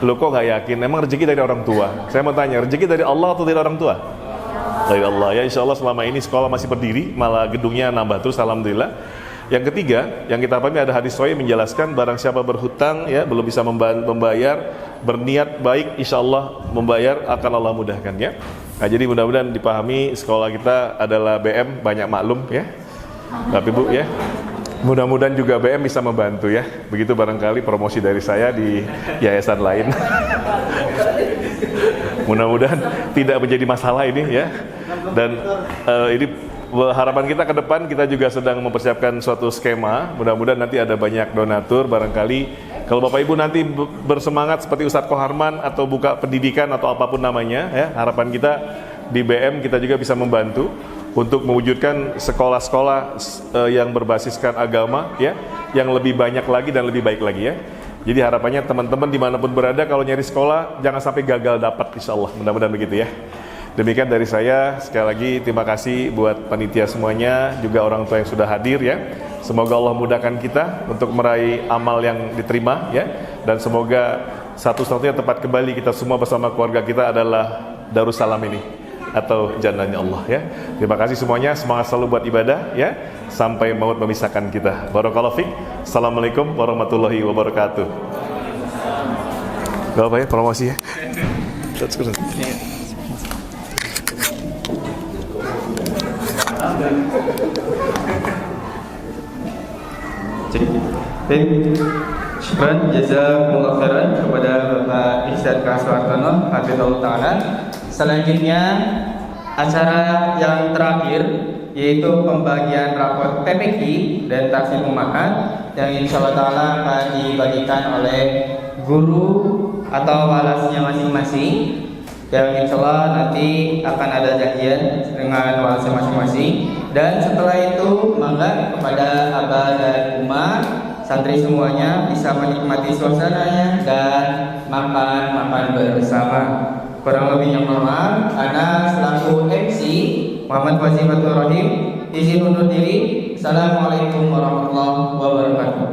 Loh kok nggak yakin? Emang rezeki dari orang tua? Saya mau tanya, rezeki dari Allah atau dari orang tua? Dari Allah ya. Insya Allah selama ini sekolah masih berdiri, malah gedungnya nambah terus, alhamdulillah. Yang ketiga, yang kita pahami ada hadis sahih menjelaskan barang siapa berhutang ya belum bisa membayar, berniat baik insya Allah membayar akan Allah mudahkan ya. Nah, jadi mudah-mudahan dipahami sekolah kita adalah BM banyak maklum ya. Bapak Ibu ya. Mudah-mudahan juga BM bisa membantu ya. Begitu barangkali promosi dari saya di yayasan lain. Mudah-mudahan tidak menjadi masalah ini ya. Dan ini harapan kita ke depan, kita juga sedang mempersiapkan suatu skema. Mudah-mudahan nanti ada banyak donatur. Barangkali kalau Bapak Ibu nanti bersemangat seperti Ustadz Koharman atau buka pendidikan atau apapun namanya ya, harapan kita di BM kita juga bisa membantu untuk mewujudkan sekolah-sekolah yang berbasiskan agama ya, yang lebih banyak lagi dan lebih baik lagi ya. Jadi harapannya teman-teman dimanapun berada kalau nyari sekolah jangan sampai gagal dapat, insya Allah. Mudah-mudahan begitu ya. Demikian dari saya, sekali lagi terima kasih buat panitia semuanya, juga orang tua yang sudah hadir ya. Semoga Allah mudahkan kita untuk meraih amal yang diterima ya. Dan semoga satu-satunya tempat kembali kita semua bersama keluarga kita adalah Darussalam ini atau jannahnya Allah ya. Terima kasih semuanya, semangat selalu buat ibadah ya. Sampai maut memisahkan kita. Barakallahu fiik. Assalamualaikum warahmatullahi wabarakatuh. Gak apa ya promosi ya. Syukran jazakumullah khairan kepada Bapak Ihsan Kaswartono hafizahullah taala. Selanjutnya acara yang terakhir yaitu pembagian rapor PPQ dan taksim umahat yang insyaallah taala akan dibagikan oleh guru atau walasnya masing-masing, yang insyaallah nanti akan ada janjian dengan walasnya masing-masing. Dan setelah itu mangga kepada abah dan umar santri semuanya bisa menikmati suasananya dan makan bersama. Kurang lebihnya mohon maaf, ana selaku MC Muhammad Wazifatul Rahim izin undur diri. Assalamualaikum warahmatullahi wabarakatuh.